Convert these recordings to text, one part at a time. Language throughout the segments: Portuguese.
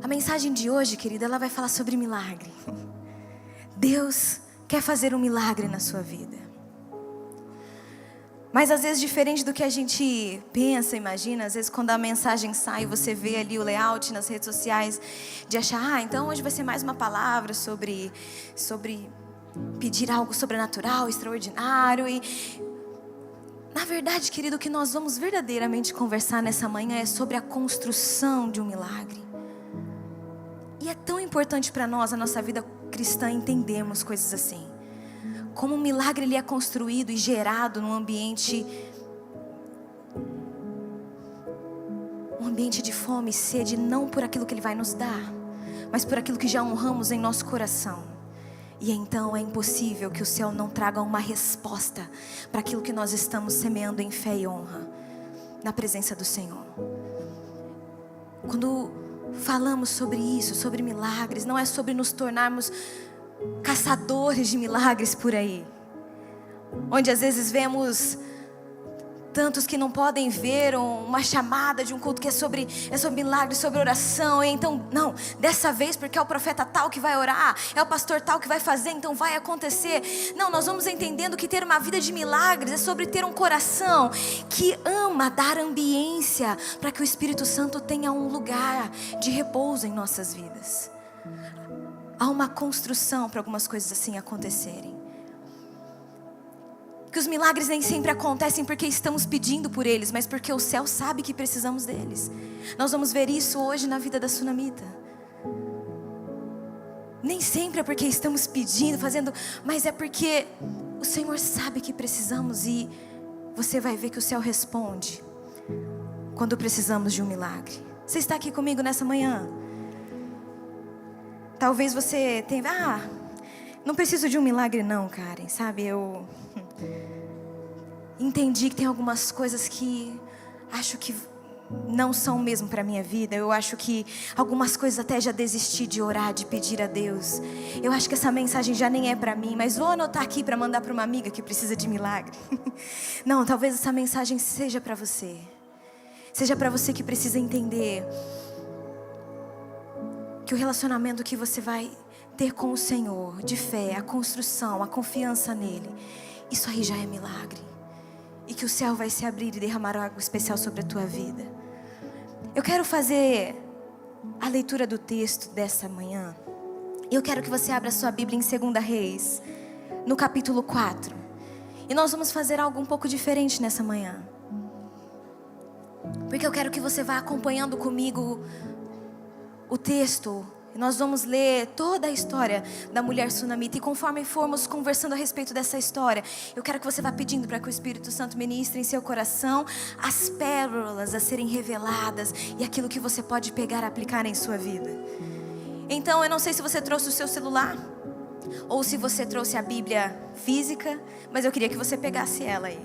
A mensagem de hoje, querida, ela vai falar sobre milagre. Deus quer fazer um milagre na sua vida. Mas às vezes diferente do que a gente pensa, imagina, às vezes quando a mensagem sai, você vê ali o layout nas redes sociais, de achar, então hoje vai ser mais uma palavra sobre pedir algo sobrenatural, extraordinário. E na verdade, querido, o que nós vamos verdadeiramente conversar nessa manhã é sobre a construção de um milagre. E é tão importante para nós, a nossa vida cristã, entendermos coisas assim. Como um milagre ele é construído e gerado num ambiente de fome e sede, não por aquilo que Ele vai nos dar, mas por aquilo que já honramos em nosso coração. E então é impossível que o céu não traga uma resposta para aquilo que nós estamos semeando em fé e honra na presença do Senhor. Quando falamos sobre isso, sobre milagres, não é sobre nos tornarmos caçadores de milagres por aí, onde às vezes vemos tantos que não podem ver uma chamada de um culto que é sobre milagre, sobre oração. E então, não, dessa vez porque é o profeta tal que vai orar, é o pastor tal que vai fazer, então vai acontecer. Não, nós vamos entendendo que ter uma vida de milagres é sobre ter um coração que ama dar ambiência para que o Espírito Santo tenha um lugar de repouso em nossas vidas. Há uma construção para algumas coisas assim acontecerem. Que os milagres nem sempre acontecem porque estamos pedindo por eles, mas porque o céu sabe que precisamos deles. Nós vamos ver isso hoje na vida da Sunamita. Nem sempre é porque estamos pedindo, fazendo, mas é porque o Senhor sabe que precisamos. E você vai ver que o céu responde quando precisamos de um milagre. Você está aqui comigo nessa manhã? Talvez você tenha, não preciso de um milagre não, Karen, sabe, eu entendi que tem algumas coisas que acho que não são mesmo para a minha vida. Eu acho que algumas coisas até já desisti de orar, de pedir a Deus. Eu acho que essa mensagem já nem é para mim, mas vou anotar aqui para mandar para uma amiga que precisa de milagre. Não, talvez essa mensagem seja para você. Seja para você que precisa entender que o relacionamento que você vai ter com o Senhor, de fé, a construção, a confiança nele, isso aí já é milagre. E que o céu vai se abrir e derramar algo especial sobre a tua vida. Eu quero fazer a leitura do texto dessa manhã. Eu quero que você abra a sua Bíblia em 2 Reis, no capítulo 4. E nós vamos fazer algo um pouco diferente nessa manhã. Porque eu quero que você vá acompanhando comigo o texto. Nós vamos ler toda a história da mulher sunamita. E conforme formos conversando a respeito dessa história, eu quero que você vá pedindo para que o Espírito Santo ministre em seu coração as pérolas a serem reveladas e aquilo que você pode pegar e aplicar em sua vida. Então eu não sei se você trouxe o seu celular ou se você trouxe a Bíblia física, mas eu queria que você pegasse ela aí.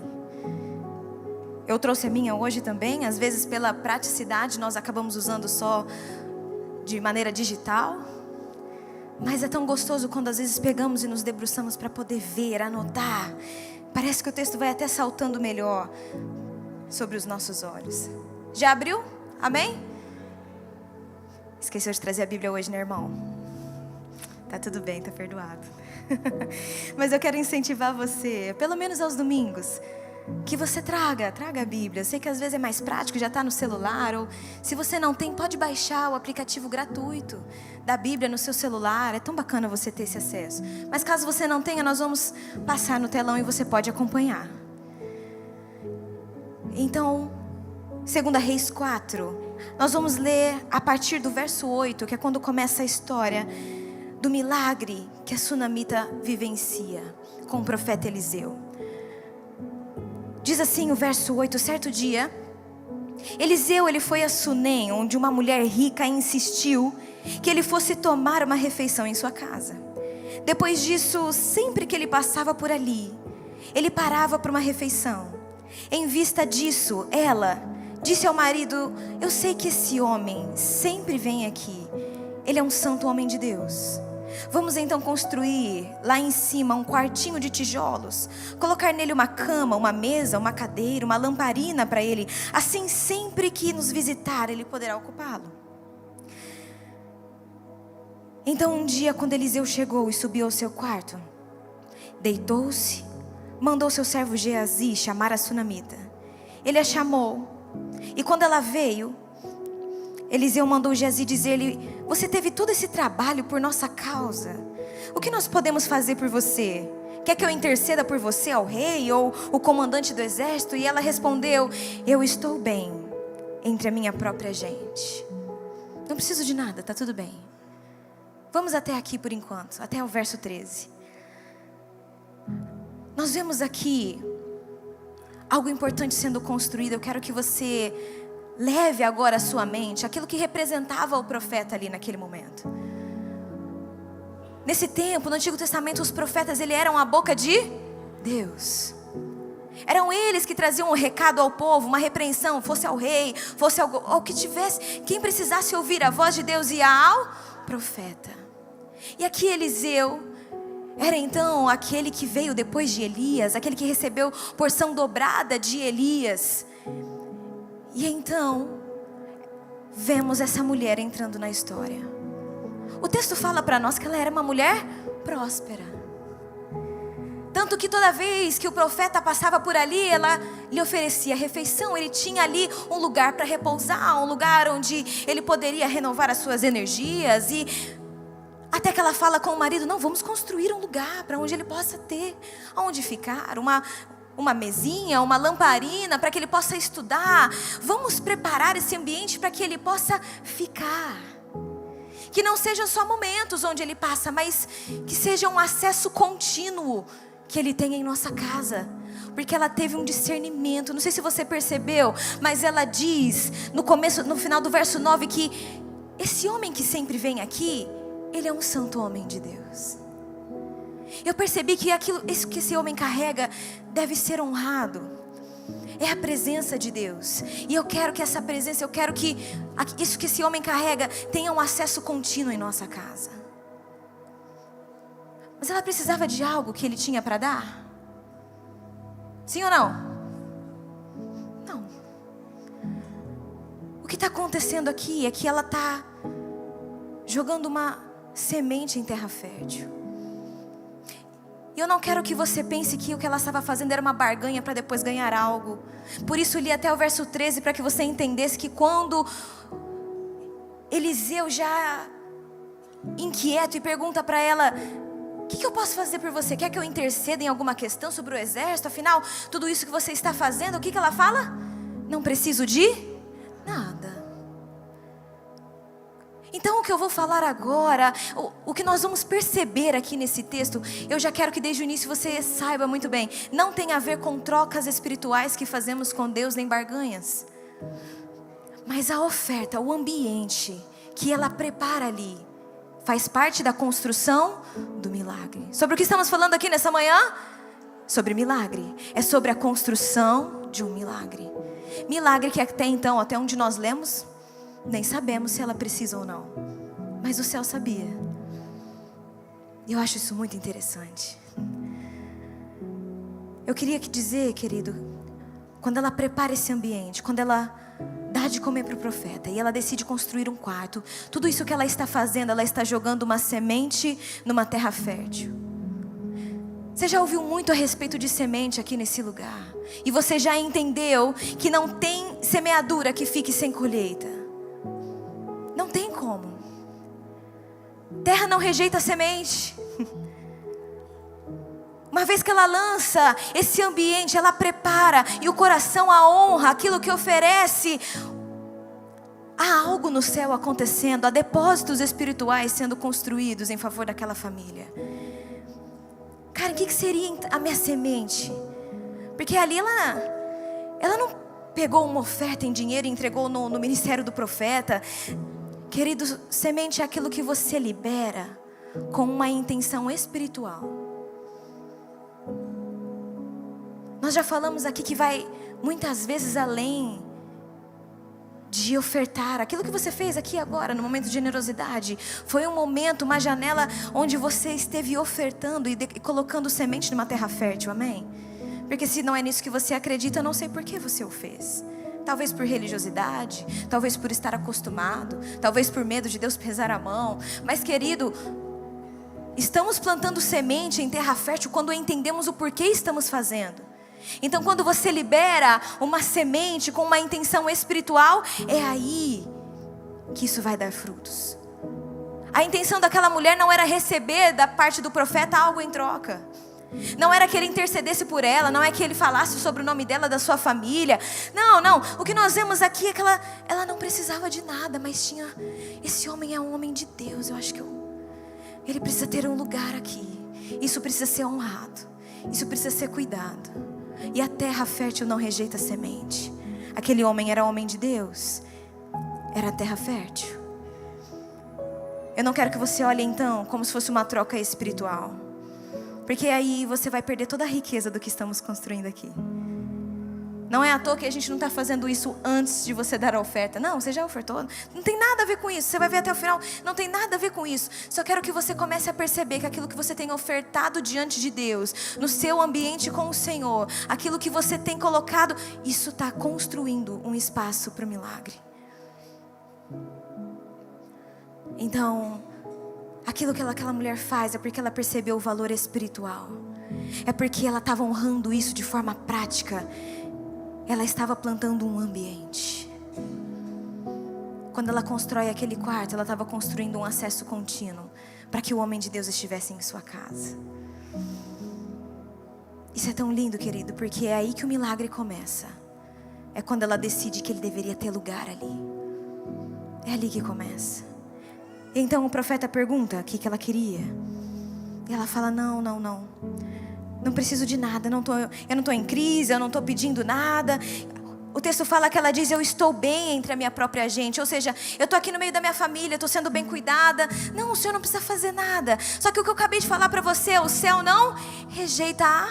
Eu trouxe a minha hoje também. Às vezes pela praticidade nós acabamos usando só de maneira digital, mas é tão gostoso quando às vezes pegamos e nos debruçamos para poder ver, anotar. Parece que o texto vai até saltando melhor sobre os nossos olhos. Já abriu? Amém? Esqueceu de trazer a Bíblia hoje, né, irmão? Tá tudo bem, tá perdoado. Mas eu quero incentivar você, pelo menos aos domingos, que você traga a Bíblia. Eu sei que às vezes é mais prático, já está no celular. Ou se você não tem, pode baixar o aplicativo gratuito da Bíblia no seu celular. É tão bacana você ter esse acesso. Mas caso você não tenha, nós vamos passar no telão e você pode acompanhar. Então, 2 Reis 4, nós vamos ler a partir do verso 8, que é quando começa a história do milagre que a sunamita vivencia com o profeta Eliseu. Diz assim o verso 8: certo dia, Eliseu ele foi a Sunem, onde uma mulher rica insistiu que ele fosse tomar uma refeição em sua casa. Depois disso, sempre que ele passava por ali, ele parava para uma refeição. Em vista disso, ela disse ao marido: eu sei que esse homem sempre vem aqui. Ele é um santo homem de Deus. Vamos então construir lá em cima um quartinho de tijolos, colocar nele uma cama, uma mesa, uma cadeira, uma lamparina para ele. Assim, sempre que nos visitar, ele poderá ocupá-lo. Então um dia, quando Eliseu chegou e subiu ao seu quarto, deitou-se, mandou seu servo Geazi chamar a sunamita. Ele a chamou, e quando ela veio, Eliseu mandou Geazi dizer-lhe: você teve todo esse trabalho por nossa causa. O que nós podemos fazer por você? Quer que eu interceda por você ao rei ou o comandante do exército? E ela respondeu: eu estou bem entre a minha própria gente. Não preciso de nada, está tudo bem. Vamos até aqui por enquanto, até o verso 13. Nós vemos aqui algo importante sendo construído. Eu quero que você leve agora à sua mente aquilo que representava o profeta ali naquele momento. Nesse tempo, no Antigo Testamento, os profetas, eles eram a boca de Deus. Eram eles que traziam um recado ao povo, uma repreensão, fosse ao rei, fosse ao que tivesse. Quem precisasse ouvir a voz de Deus ia ao profeta. E aqui Eliseu era então aquele que veio depois de Elias, aquele que recebeu porção dobrada de Elias. E então vemos essa mulher entrando na história. O texto fala para nós que ela era uma mulher próspera. Tanto que toda vez que o profeta passava por ali, ela lhe oferecia refeição. Ele tinha ali um lugar para repousar, um lugar onde ele poderia renovar as suas energias. E até que ela fala com o marido: não, vamos construir um lugar para onde ele possa ter onde ficar, uma mesinha, uma lamparina para que ele possa estudar. Vamos preparar esse ambiente para que ele possa ficar. Que não sejam só momentos onde ele passa, mas que seja um acesso contínuo que ele tem em nossa casa. Porque ela teve um discernimento. Não sei se você percebeu, mas ela diz no final do verso 9 que esse homem que sempre vem aqui, ele é um santo homem de Deus. Eu percebi que isso que esse homem carrega deve ser honrado. É a presença de Deus. E eu quero que essa presença, eu quero que isso que esse homem carrega tenha um acesso contínuo em nossa casa. Mas ela precisava de algo que ele tinha para dar? Sim ou não? Não. O que está acontecendo aqui é que ela está jogando uma semente em terra fértil. E eu não quero que você pense que o que ela estava fazendo era uma barganha para depois ganhar algo. Por isso eu li até o verso 13 para que você entendesse que quando Eliseu já inquieto e pergunta para ela: o que eu posso fazer por você? Quer que eu interceda em alguma questão sobre o exército? Afinal, tudo isso que você está fazendo, o que ela fala? Não preciso de nada. Então o que eu vou falar agora, o que nós vamos perceber aqui nesse texto, eu já quero que desde o início você saiba muito bem, não tem a ver com trocas espirituais que fazemos com Deus, nem barganhas. Mas a oferta, o ambiente que ela prepara ali, faz parte da construção do milagre. Sobre o que estamos falando aqui nessa manhã? Sobre milagre. É sobre a construção de um milagre. Milagre que até então, até onde nós lemos, nem sabemos se ela precisa ou não. Mas o céu sabia. E eu acho isso muito interessante. Eu queria dizer, querido, quando ela prepara esse ambiente, quando ela dá de comer para o profeta e ela decide construir um quarto, tudo isso que ela está fazendo, ela está jogando uma semente numa terra fértil. Você já ouviu muito a respeito de semente aqui nesse lugar. E você já entendeu que não tem semeadura que fique sem colheita. Não tem como. Terra não rejeita a semente. Uma vez que ela lança esse ambiente, ela prepara e o coração a honra, aquilo que oferece. Há algo no céu acontecendo, há depósitos espirituais sendo construídos em favor daquela família. Cara, o que seria a minha semente? Porque ali ela não pegou uma oferta em dinheiro e entregou no ministério do profeta. Querido, semente é aquilo que você libera com uma intenção espiritual. Nós já falamos aqui que vai muitas vezes além de ofertar. Aquilo que você fez aqui agora, no momento de generosidade, foi um momento, uma janela onde você esteve ofertando e colocando semente numa terra fértil, amém? Porque se não é nisso que você acredita, eu não sei por que você o fez. Talvez por religiosidade, talvez por estar acostumado, talvez por medo de Deus pesar a mão. Mas, querido, estamos plantando semente em terra fértil quando entendemos o porquê estamos fazendo. Então, quando você libera uma semente com uma intenção espiritual, é aí que isso vai dar frutos. A intenção daquela mulher não era receber da parte do profeta algo em troca. Não era que ele intercedesse por ela, não é que ele falasse sobre o nome dela, da sua família. Não. O que nós vemos aqui é que ela não precisava de nada, mas tinha... Esse homem é um homem de Deus, eu acho que ele precisa ter um lugar aqui. Isso precisa ser honrado, isso precisa ser cuidado. E a terra fértil não rejeita a semente. Aquele homem era homem de Deus, era a terra fértil. Eu não quero que você olhe então como se fosse uma troca espiritual, porque aí você vai perder toda a riqueza do que estamos construindo aqui. Não é à toa que a gente não está fazendo isso antes de você dar a oferta. Não, você já ofertou. Não tem nada a ver com isso. Você vai ver até o final. Não tem nada a ver com isso. Só quero que você comece a perceber que aquilo que você tem ofertado diante de Deus, no seu ambiente com o Senhor, aquilo que você tem colocado, isso está construindo um espaço para o milagre. Então, aquilo que aquela mulher faz é porque ela percebeu o valor espiritual. É porque ela estava honrando isso de forma prática. Ela estava plantando um ambiente. Quando ela constrói aquele quarto, ela estava construindo um acesso contínuo para que o homem de Deus estivesse em sua casa. Isso é tão lindo, querido, porque é aí que o milagre começa. É quando ela decide que ele deveria ter lugar ali. É ali que começa. Então o profeta pergunta o que ela queria. E ela fala, não preciso de nada, eu não estou em crise, eu não estou pedindo nada. O texto fala que ela diz, eu estou bem entre a minha própria gente. Ou seja, eu estou aqui no meio da minha família, estou sendo bem cuidada. Não, o Senhor não precisa fazer nada. Só que o que eu acabei de falar para você, o céu não rejeita a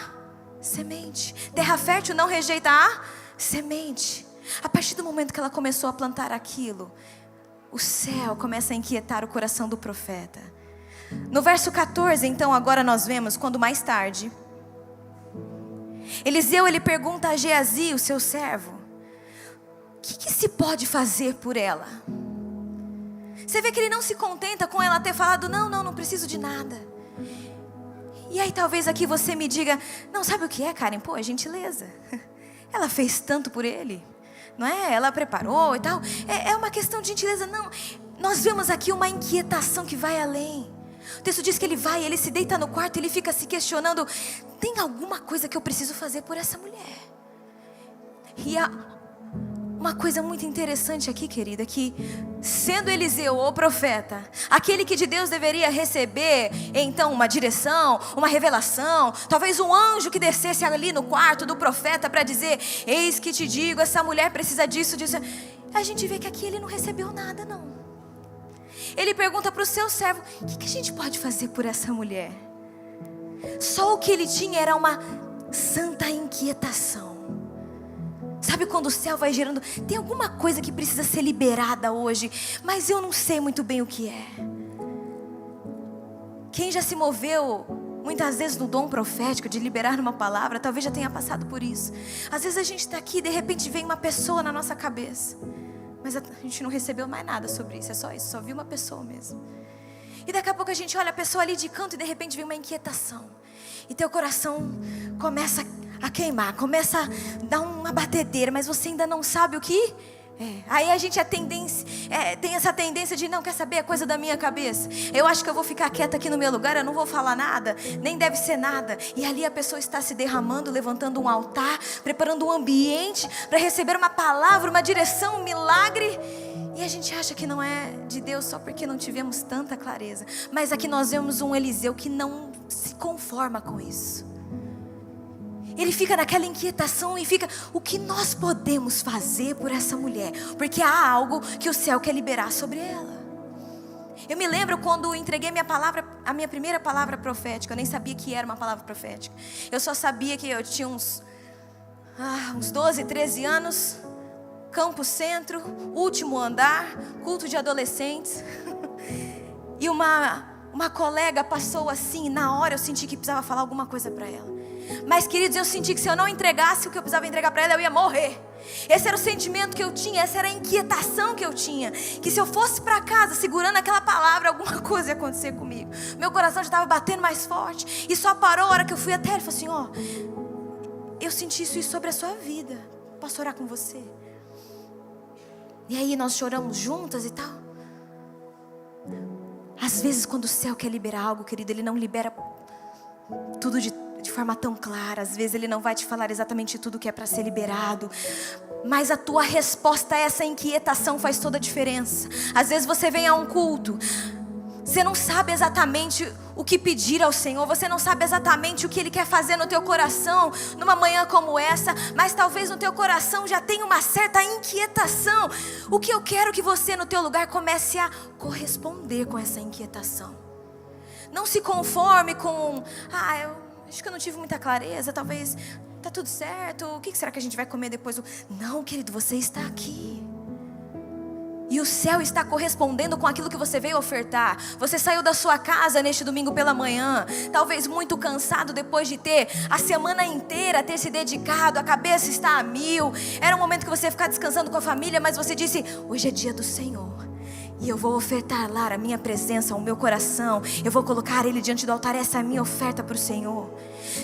semente. Terra fértil não rejeita a semente. A partir do momento que ela começou a plantar aquilo, o céu começa a inquietar o coração do profeta. No verso 14, então, agora nós vemos, quando mais tarde, Eliseu, ele pergunta a Geazi, o seu servo, o que se pode fazer por ela? Você vê que ele não se contenta com ela ter falado, não preciso de nada. E aí talvez aqui você me diga, não, sabe o que é, Karen? Pô, é gentileza. Ela fez tanto por ele, não é? Ela preparou e tal. É uma questão de gentileza. Não, nós vemos aqui uma inquietação que vai além. O texto diz que ele se deita no quarto, ele fica se questionando, tem alguma coisa que eu preciso fazer por essa mulher? E há uma coisa muito interessante aqui, querida, que sendo Eliseu o profeta, aquele que de Deus deveria receber então uma direção, uma revelação, talvez um anjo que descesse ali no quarto do profeta para dizer, eis que te digo, essa mulher precisa disso. A gente vê que aqui ele não recebeu nada, não. Ele pergunta para o seu servo, o que a gente pode fazer por essa mulher? Só o que ele tinha era uma santa inquietação. Sabe quando o céu vai gerando, tem alguma coisa que precisa ser liberada hoje, mas eu não sei muito bem o que é. Quem já se moveu muitas vezes no dom profético de liberar uma palavra, talvez já tenha passado por isso. Às vezes a gente está aqui e de repente vem uma pessoa na nossa cabeça, mas a gente não recebeu mais nada sobre isso, é só isso, só viu uma pessoa mesmo. E daqui a pouco a gente olha a pessoa ali de canto e de repente vem uma inquietação. E teu coração começa a queimar, começa a dar uma batedeira, mas você ainda não sabe o que é. Aí a gente tem essa tendência de, não, quer saber, é coisa da minha cabeça. Eu acho que eu vou ficar quieta aqui no meu lugar, eu não vou falar nada, nem deve ser nada. E ali a pessoa está se derramando, levantando um altar, preparando um ambiente para receber uma palavra, uma direção, um milagre. E a gente acha que não é de Deus só porque não tivemos tanta clareza. Mas aqui nós vemos um Eliseu que não se conforma com isso. Ele fica naquela inquietação e fica, o que nós podemos fazer por essa mulher? Porque há algo que o céu quer liberar sobre ela. Eu me lembro quando entreguei a minha primeira palavra profética. Eu nem sabia que era uma palavra profética. Eu só sabia que eu tinha uns 12, 13 anos. Campo Centro, último andar, culto de adolescentes. E uma colega passou assim, e na hora eu senti que precisava falar alguma coisa para ela. Mas, queridos, eu senti que se eu não entregasse o que eu precisava entregar para ela, eu ia morrer. Esse era o sentimento que eu tinha, essa era a inquietação que eu tinha. Que se eu fosse para casa segurando aquela palavra, alguma coisa ia acontecer comigo. Meu coração já estava batendo mais forte. E só parou a hora que eu fui até ele e falei assim: ó, eu senti isso sobre a sua vida. Posso orar com você? E aí nós choramos juntas e tal. Às vezes quando o céu quer liberar algo, querido, Ele não libera tudo de forma tão clara. Às vezes Ele não vai te falar exatamente tudo que é para ser liberado, mas a tua resposta a essa inquietação faz toda a diferença. Às vezes você vem a um culto, você não sabe exatamente o que pedir ao Senhor, você não sabe exatamente o que Ele quer fazer no teu coração, numa manhã como essa, mas talvez no teu coração já tenha uma certa inquietação. O que eu quero que você no teu lugar comece a corresponder com essa inquietação. Não se conforme com, eu acho que eu não tive muita clareza, talvez tá tudo certo, o que será que a gente vai comer depois? Não, querido, você está aqui. E o céu está correspondendo com aquilo que você veio ofertar. Você saiu da sua casa neste domingo pela manhã, talvez muito cansado depois de ter a semana inteira ter se dedicado, a cabeça está a mil. Era um momento que você ia ficar descansando com a família, mas você disse: hoje é dia do Senhor. E eu vou ofertar lá a minha presença, o meu coração. Eu vou colocar Ele diante do altar. Essa é a minha oferta para o Senhor.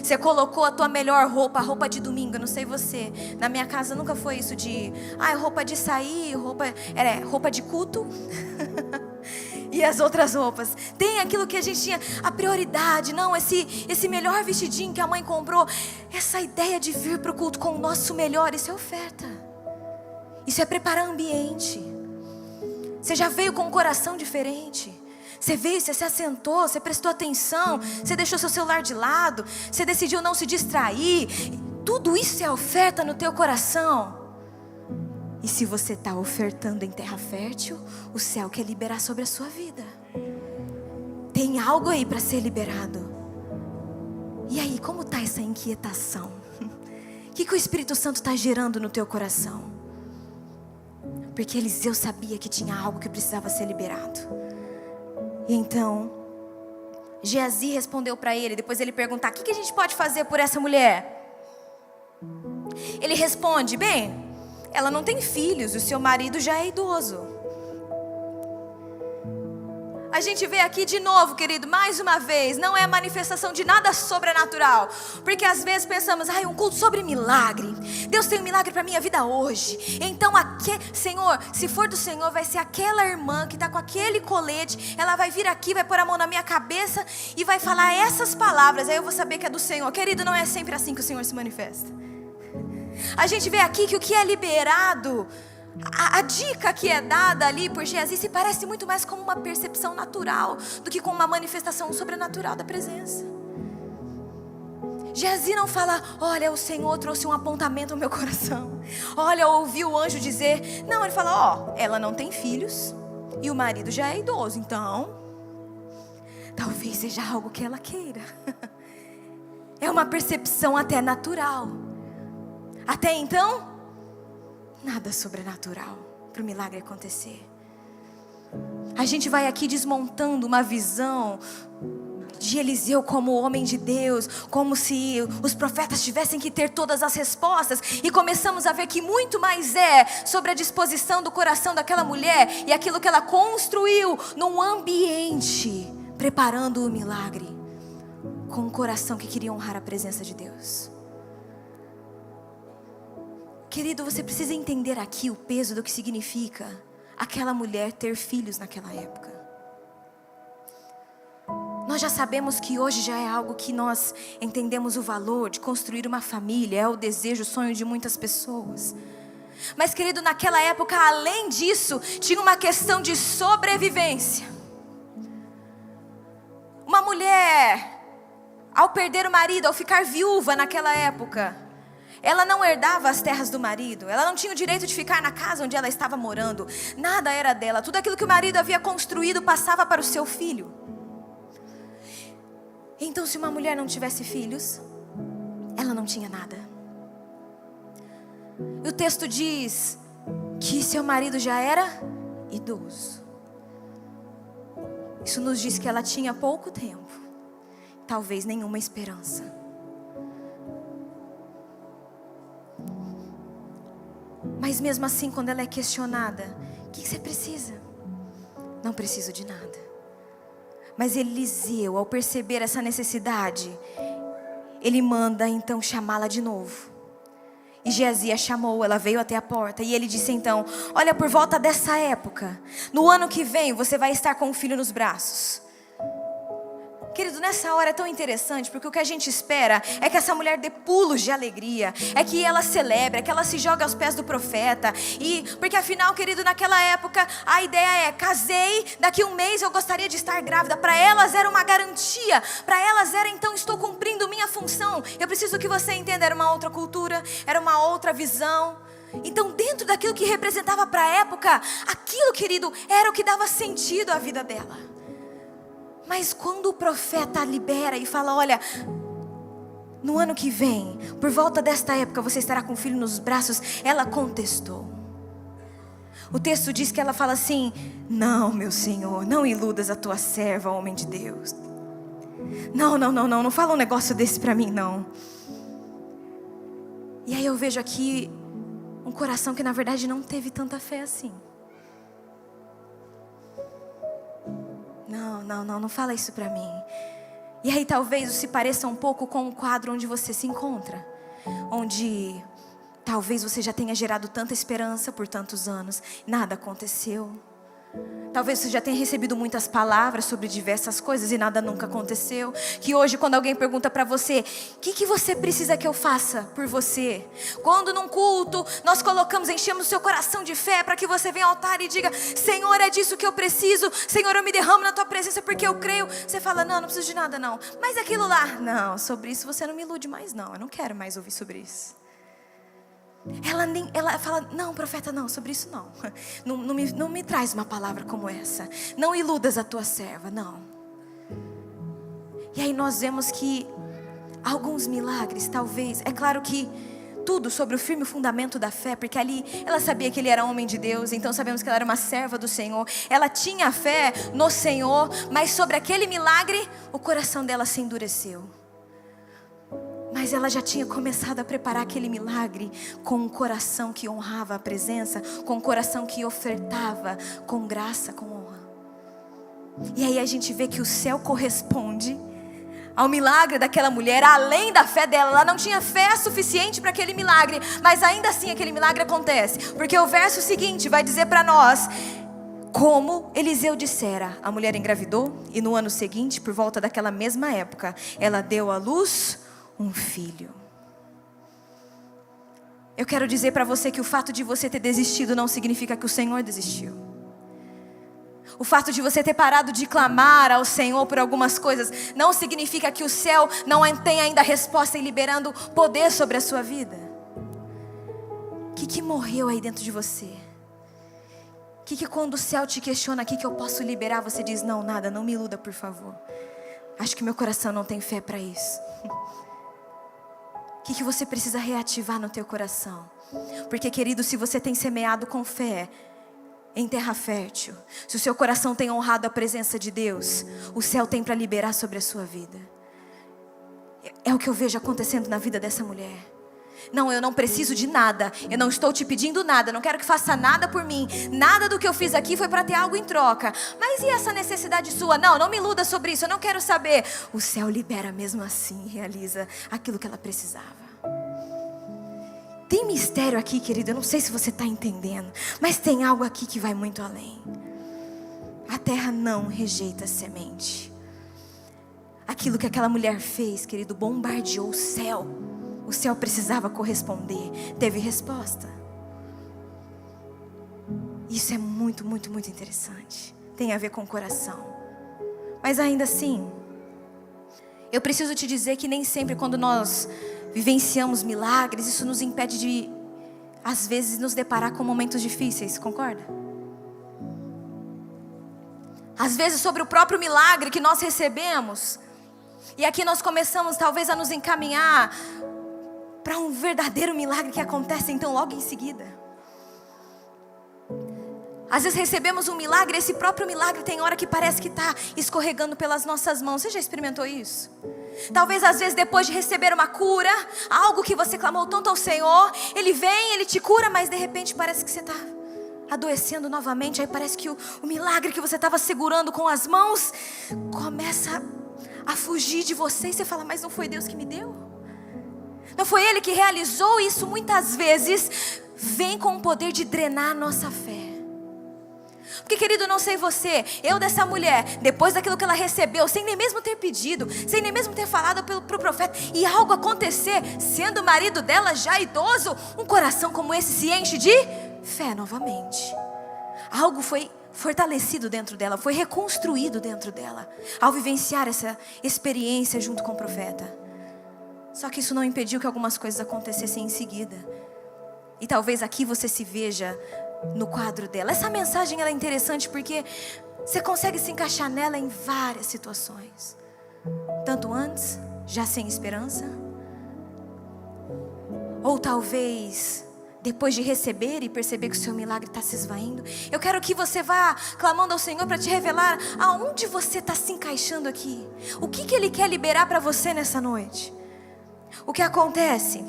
Você colocou a tua melhor roupa, a roupa de domingo. Eu não sei você, na minha casa nunca foi isso de roupa de sair, roupa de culto. E as outras roupas. Tem aquilo que a gente tinha, a prioridade. Não, esse melhor vestidinho que a mãe comprou. Essa ideia de vir para o culto com o nosso melhor, isso é oferta. Isso é preparar ambiente. Você já veio com um coração diferente. Você veio, você se assentou, você prestou atenção, você deixou seu celular de lado, você decidiu não se distrair. Tudo isso é oferta no teu coração. E se você está ofertando em terra fértil, o céu quer liberar sobre a sua vida. Tem algo aí para ser liberado. E aí, como está essa inquietação? O que o Espírito Santo está gerando no teu coração? Porque Eliseu sabia que tinha algo que precisava ser liberado. E então Geazi respondeu para ele. Depois ele perguntar: o que a gente pode fazer por essa mulher? Ele responde: bem, ela não tem filhos, o seu marido já é idoso. A gente vê aqui de novo, querido, mais uma vez, não é a manifestação de nada sobrenatural. Porque às vezes pensamos: um culto sobre milagre. Deus tem um milagre para a minha vida hoje. Então, Senhor, se for do Senhor, vai ser aquela irmã que está com aquele colete. Ela vai vir aqui, vai pôr a mão na minha cabeça e vai falar essas palavras. Aí eu vou saber que é do Senhor. Querido, não é sempre assim que o Senhor se manifesta. A gente vê aqui que o que é liberado, a dica que é dada ali por Geazi se parece muito mais com uma percepção natural do que com uma manifestação sobrenatural da presença. Geazi não fala: olha, o Senhor trouxe um apontamento no meu coração. Olha, eu ouvi o anjo dizer. Não, ele fala: ela não tem filhos e o marido já é idoso. Então, talvez seja algo que ela queira. É uma percepção até natural. Até então, nada sobrenatural para o milagre acontecer. A gente vai aqui desmontando uma visão de Eliseu como homem de Deus, como se os profetas tivessem que ter todas as respostas, e começamos a ver que muito mais é sobre a disposição do coração daquela mulher e aquilo que ela construiu num ambiente, preparando o milagre, com um coração que queria honrar a presença de Deus. Querido, você precisa entender aqui o peso do que significa aquela mulher ter filhos naquela época. Nós já sabemos que hoje já é algo que nós entendemos o valor de construir uma família. É o desejo, o sonho de muitas pessoas. Mas, querido, naquela época, além disso, tinha uma questão de sobrevivência. Uma mulher, ao perder o marido, ao ficar viúva naquela época, ela não herdava as terras do marido. Ela não tinha o direito de ficar na casa onde ela estava morando. Nada era dela. Tudo aquilo que o marido havia construído passava para o seu filho. Então, se uma mulher não tivesse filhos, ela não tinha nada. E o texto diz que seu marido já era idoso. Isso nos diz que ela tinha pouco tempo, talvez nenhuma esperança. Mas mesmo assim, quando ela é questionada, o que você precisa? Não preciso de nada. Mas Eliseu, ao perceber essa necessidade, ele manda então chamá-la de novo. E Geazi a chamou, ela veio até a porta. E ele disse então: olha, por volta dessa época, no ano que vem, você vai estar com um filho nos braços. Querido, nessa hora é tão interessante, porque o que a gente espera é que essa mulher dê pulos de alegria, é que ela celebre, é que ela se jogue aos pés do profeta. E porque afinal, querido, naquela época a ideia é: casei, daqui um mês eu gostaria de estar grávida. Para elas era uma garantia, para elas era então: estou cumprindo minha função. Eu preciso que você entenda, era uma outra cultura, era uma outra visão. Então, dentro daquilo que representava para a época, aquilo, querido, era o que dava sentido à vida dela. Mas quando o profeta libera e fala: olha, no ano que vem, por volta desta época, você estará com o filho nos braços, ela contestou. O texto diz que ela fala assim: não, meu Senhor, não iludas a tua serva, homem de Deus. Não fala um negócio desse para mim, não. E aí eu vejo aqui um coração que na verdade não teve tanta fé assim. Não fala isso pra mim. E aí talvez se pareça um pouco com o quadro onde você se encontra, onde talvez você já tenha gerado tanta esperança por tantos anos, nada aconteceu. Talvez você já tenha recebido muitas palavras sobre diversas coisas e nada nunca aconteceu. Que hoje, quando alguém pergunta para você: o que você precisa que eu faça por você? Quando num culto nós enchemos o seu coração de fé para que você venha ao altar e diga: Senhor, é disso que eu preciso. Senhor, eu me derramo na tua presença porque eu creio. Você fala: não preciso de nada não. Mas aquilo lá, não, sobre isso você não me ilude mais não. Eu não quero mais ouvir sobre isso. Ela fala: não, profeta, não, sobre isso não. Não me traz uma palavra como essa. Não iludas a tua serva, não. E aí nós vemos que alguns milagres, talvez, é claro que tudo sobre o firme fundamento da fé, porque ali ela sabia que ele era homem de Deus, então sabemos que ela era uma serva do Senhor. Ela tinha fé no Senhor, mas sobre aquele milagre, o coração dela se endureceu. Mas ela já tinha começado a preparar aquele milagre com um coração que honrava a presença, com um coração que ofertava com graça, com honra. E aí a gente vê que o céu corresponde ao milagre daquela mulher, além da fé dela. Ela não tinha fé suficiente para aquele milagre, mas ainda assim aquele milagre acontece. Porque o verso seguinte vai dizer para nós: como Eliseu dissera, a mulher engravidou e no ano seguinte, por volta daquela mesma época, ela deu à luz um filho. Eu quero dizer para você que o fato de você ter desistido não significa que o Senhor desistiu. O fato de você ter parado de clamar ao Senhor por algumas coisas não significa que o céu não tem ainda resposta e liberando poder sobre a sua vida. O que morreu aí dentro de você? O que quando o céu te questiona: o que eu posso liberar? Você diz: não, nada, não me iluda, por favor. Acho que meu coração não tem fé para isso. O que você precisa reativar no teu coração? Porque, querido, se você tem semeado com fé em terra fértil, se o seu coração tem honrado a presença de Deus, o céu tem para liberar sobre a sua vida. É o que eu vejo acontecendo na vida dessa mulher. Não, eu não preciso de nada, eu não estou te pedindo nada, não quero que faça nada por mim, nada do que eu fiz aqui foi para ter algo em troca. Mas e essa necessidade sua? Não me iluda sobre isso, eu não quero saber. O céu libera mesmo assim, realiza aquilo que ela precisava. Tem mistério aqui, querido, eu não sei se você está entendendo, mas tem algo aqui que vai muito além. A terra não rejeita a semente. Aquilo que aquela mulher fez, querido, bombardeou o céu. O céu precisava corresponder, teve resposta. Isso é muito interessante. Tem a ver com o coração. Mas ainda assim, eu preciso te dizer que nem sempre quando nós vivenciamos milagres, isso nos impede de, às vezes, nos deparar com momentos difíceis, concorda? Às vezes sobre o próprio milagre que nós recebemos, e aqui nós começamos talvez a nos encaminhar para um verdadeiro milagre que acontece então logo em seguida. Às vezes recebemos um milagre, esse próprio milagre tem hora que parece que está escorregando pelas nossas mãos. Você já experimentou isso? Talvez às vezes depois de receber uma cura, algo que você clamou tanto ao Senhor, Ele vem, Ele te cura, mas de repente parece que você está adoecendo novamente. Aí parece que o milagre que você estava segurando com as mãos começa a fugir de você. E você fala, mas não foi Deus que me deu? Não foi Ele que realizou? Isso muitas vezes vem com o poder de drenar a nossa fé. Porque, querido, não sei você, eu dessa mulher, depois daquilo que ela recebeu, sem nem mesmo ter pedido, sem nem mesmo ter falado pro profeta, e algo acontecer, sendo o marido dela já idoso, um coração como esse se enche de fé novamente. Algo foi fortalecido dentro dela, foi reconstruído dentro dela, ao vivenciar essa experiência junto com o profeta. Só que isso não impediu que algumas coisas acontecessem em seguida. E talvez aqui você se veja no quadro dela. Essa mensagem ela é interessante porque você consegue se encaixar nela em várias situações. Tanto antes, já sem esperança, ou talvez depois de receber e perceber que o seu milagre está se esvaindo. Eu quero que você vá clamando ao Senhor para te revelar aonde você está se encaixando aqui. O que Ele quer liberar para você nessa noite. O que acontece?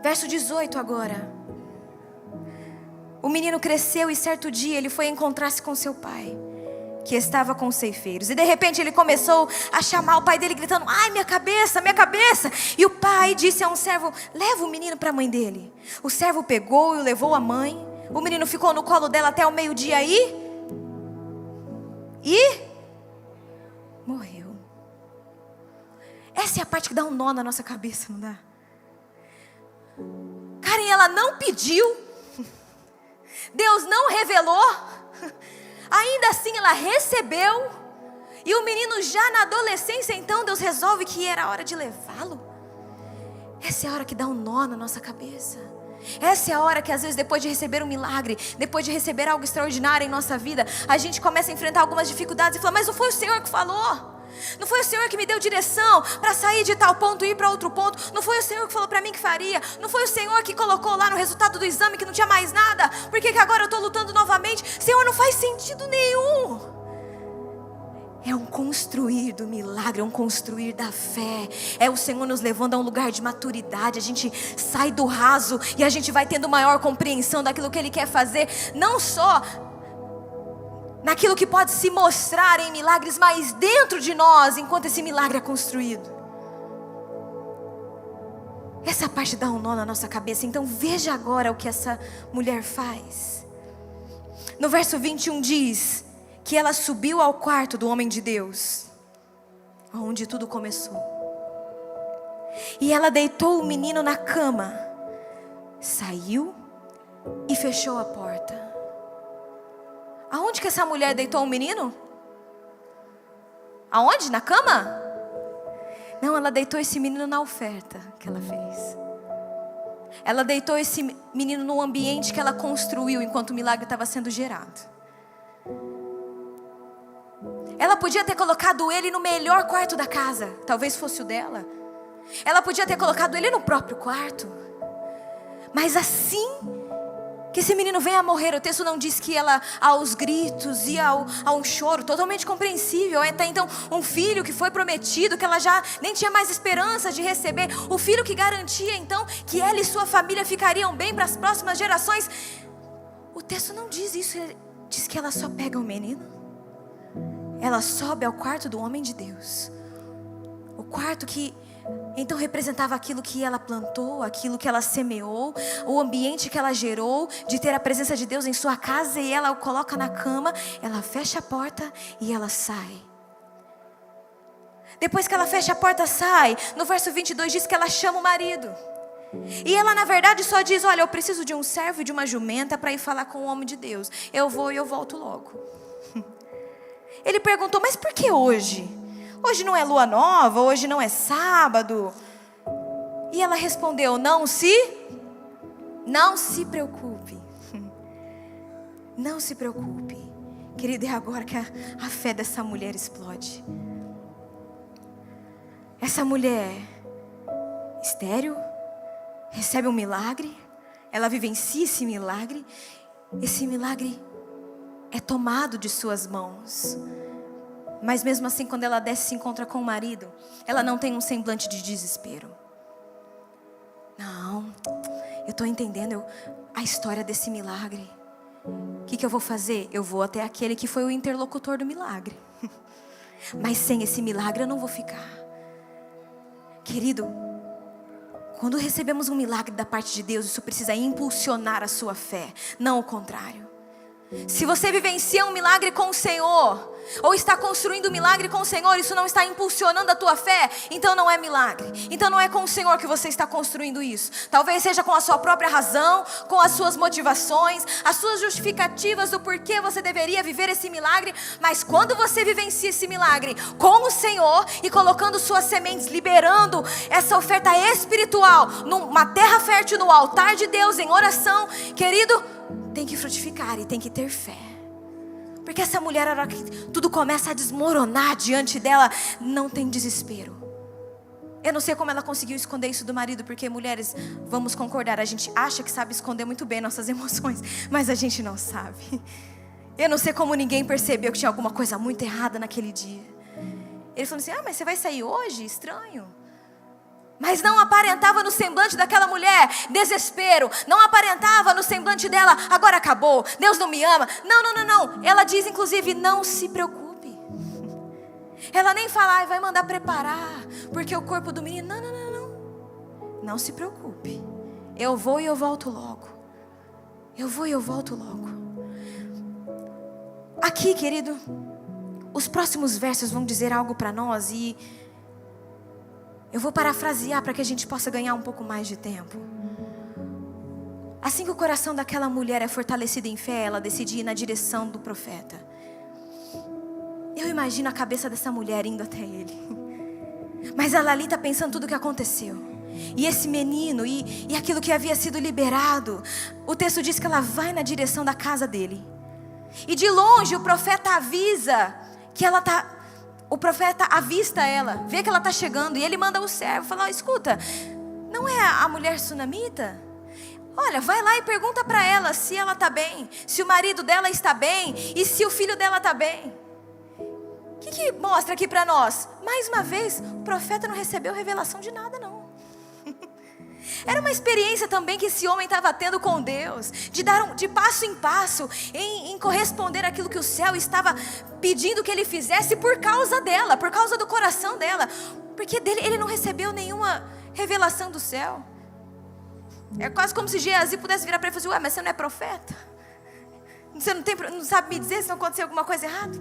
Verso 18 agora. O menino cresceu e certo dia ele foi encontrar-se com seu pai, que estava com os ceifeiros. E de repente ele começou a chamar o pai dele gritando, ai, minha cabeça, minha cabeça. E o pai disse a um servo, leva o menino para a mãe dele. O servo pegou e o levou à mãe. O menino ficou no colo dela até o meio-dia e morreu. Essa é a parte que dá um nó na nossa cabeça, não dá? Karen, ela não pediu, Deus não revelou, ainda assim ela recebeu, e o menino já na adolescência, então Deus resolve que era hora de levá-lo. Essa é a hora que dá um nó na nossa cabeça. Essa é a hora que às vezes depois de receber um milagre, depois de receber algo extraordinário em nossa vida, a gente começa a enfrentar algumas dificuldades e fala, mas não foi o Senhor que falou? Não foi o Senhor que me deu direção para sair de tal ponto e ir para outro ponto? Não foi o Senhor que falou para mim que faria? Não foi o Senhor que colocou lá no resultado do exame que não tinha mais nada? Por que agora eu estou lutando novamente? Senhor, não faz sentido nenhum. É um construir do milagre, é um construir da fé. É o Senhor nos levando a um lugar de maturidade. A gente sai do raso e a gente vai tendo maior compreensão daquilo que Ele quer fazer. Não só naquilo que pode se mostrar em milagres, mas dentro de nós, enquanto esse milagre é construído. Essa parte dá um nó na nossa cabeça. Então veja agora o que essa mulher faz. No verso 21 diz que ela subiu ao quarto do homem de Deus, onde tudo começou. E ela deitou o menino na cama, saiu e fechou a porta. Aonde que essa mulher deitou o menino? Aonde? Na cama? Não, ela deitou esse menino na oferta que ela fez. Ela deitou esse menino no ambiente que ela construiu enquanto o milagre estava sendo gerado. Ela podia ter colocado ele no melhor quarto da casa, talvez fosse o dela. Ela podia ter colocado ele no próprio quarto. Mas assim que esse menino vem a morrer, o texto não diz que ela, aos gritos e a um choro totalmente compreensível, até então um filho que foi prometido, que ela já nem tinha mais esperança de receber, o filho que garantia então que ela e sua família ficariam bem para as próximas gerações. O texto não diz isso, ele diz que ela só pega o menino, ela sobe ao quarto do homem de Deus, o quarto que então representava aquilo que ela plantou, aquilo que ela semeou, o ambiente que ela gerou, de ter a presença de Deus em sua casa, e ela o coloca na cama, ela fecha a porta e ela sai. Depois que ela fecha a porta, sai. No verso 22 diz que ela chama o marido. E ela na verdade só diz, olha, eu preciso de um servo e de uma jumenta para ir falar com o homem de Deus. Eu vou e eu volto logo. Ele perguntou, mas por que hoje? Hoje não é lua nova, hoje não é sábado. E ela respondeu, não se preocupe. Não se preocupe. Querida, é agora que a fé dessa mulher explode. Essa mulher estéril recebe um milagre. Ela vivencia esse milagre. Esse milagre é tomado de suas mãos. Mas mesmo assim, quando ela desce e se encontra com o marido, ela não tem um semblante de desespero. Não, eu estou entendendo a história desse milagre. O que eu vou fazer? Eu vou até aquele que foi o interlocutor do milagre. Mas sem esse milagre eu não vou ficar. Querido, quando recebemos um milagre da parte de Deus, isso precisa impulsionar a sua fé, não o contrário. Se você vivencia um milagre com o Senhor, ou está construindo um milagre com o Senhor, isso não está impulsionando a tua fé, então não é milagre. Então não é com o Senhor que você está construindo isso. Talvez seja com a sua própria razão, com as suas motivações, as suas justificativas do porquê você deveria viver esse milagre. Mas quando você vivencia esse milagre com o Senhor e colocando suas sementes, liberando essa oferta espiritual numa terra fértil, no altar de Deus, em oração, querido, tem que frutificar e tem que ter fé. Porque essa mulher, a hora que tudo começa a desmoronar diante dela, não tem desespero. Eu não sei como ela conseguiu esconder isso do marido, porque mulheres, vamos concordar, a gente acha que sabe esconder muito bem nossas emoções, mas a gente não sabe. Eu não sei como ninguém percebeu que tinha alguma coisa muito errada naquele dia. Ele falou assim, mas você vai sair hoje? Estranho. Mas não aparentava no semblante daquela mulher desespero. Não aparentava no semblante dela, agora acabou, Deus não me ama. Não. Ela diz inclusive, não se preocupe. Ela nem fala, vai mandar preparar, porque o corpo do menino, não. Não se preocupe. Eu vou e eu volto logo. Eu vou e eu volto logo. Aqui, querido, os próximos versos vão dizer algo para nós e eu vou parafrasear para que a gente possa ganhar um pouco mais de tempo. Assim que o coração daquela mulher é fortalecido em fé, ela decide ir na direção do profeta. Eu imagino a cabeça dessa mulher indo até ele. Mas ela ali está pensando tudo o que aconteceu. E esse menino, e aquilo que havia sido liberado. O texto diz que ela vai na direção da casa dele. E de longe o profeta avisa que ela está... O profeta avista ela, vê que ela está chegando, e ele manda o servo falar, escuta, não é a mulher sunamita? Olha, vai lá e pergunta para ela se ela está bem, se o marido dela está bem, e se o filho dela está bem. O que mostra aqui para nós? Mais uma vez, o profeta não recebeu revelação de nada não. Era uma experiência também que esse homem estava tendo com Deus, de dar de passo em passo, em corresponder àquilo que o céu estava pedindo que ele fizesse por causa dela, por causa do coração dela, porque ele não recebeu nenhuma revelação do céu. É quase como se Geazi pudesse virar para ele e falar assim, mas você não é profeta? Você não sabe me dizer se não aconteceu alguma coisa errada?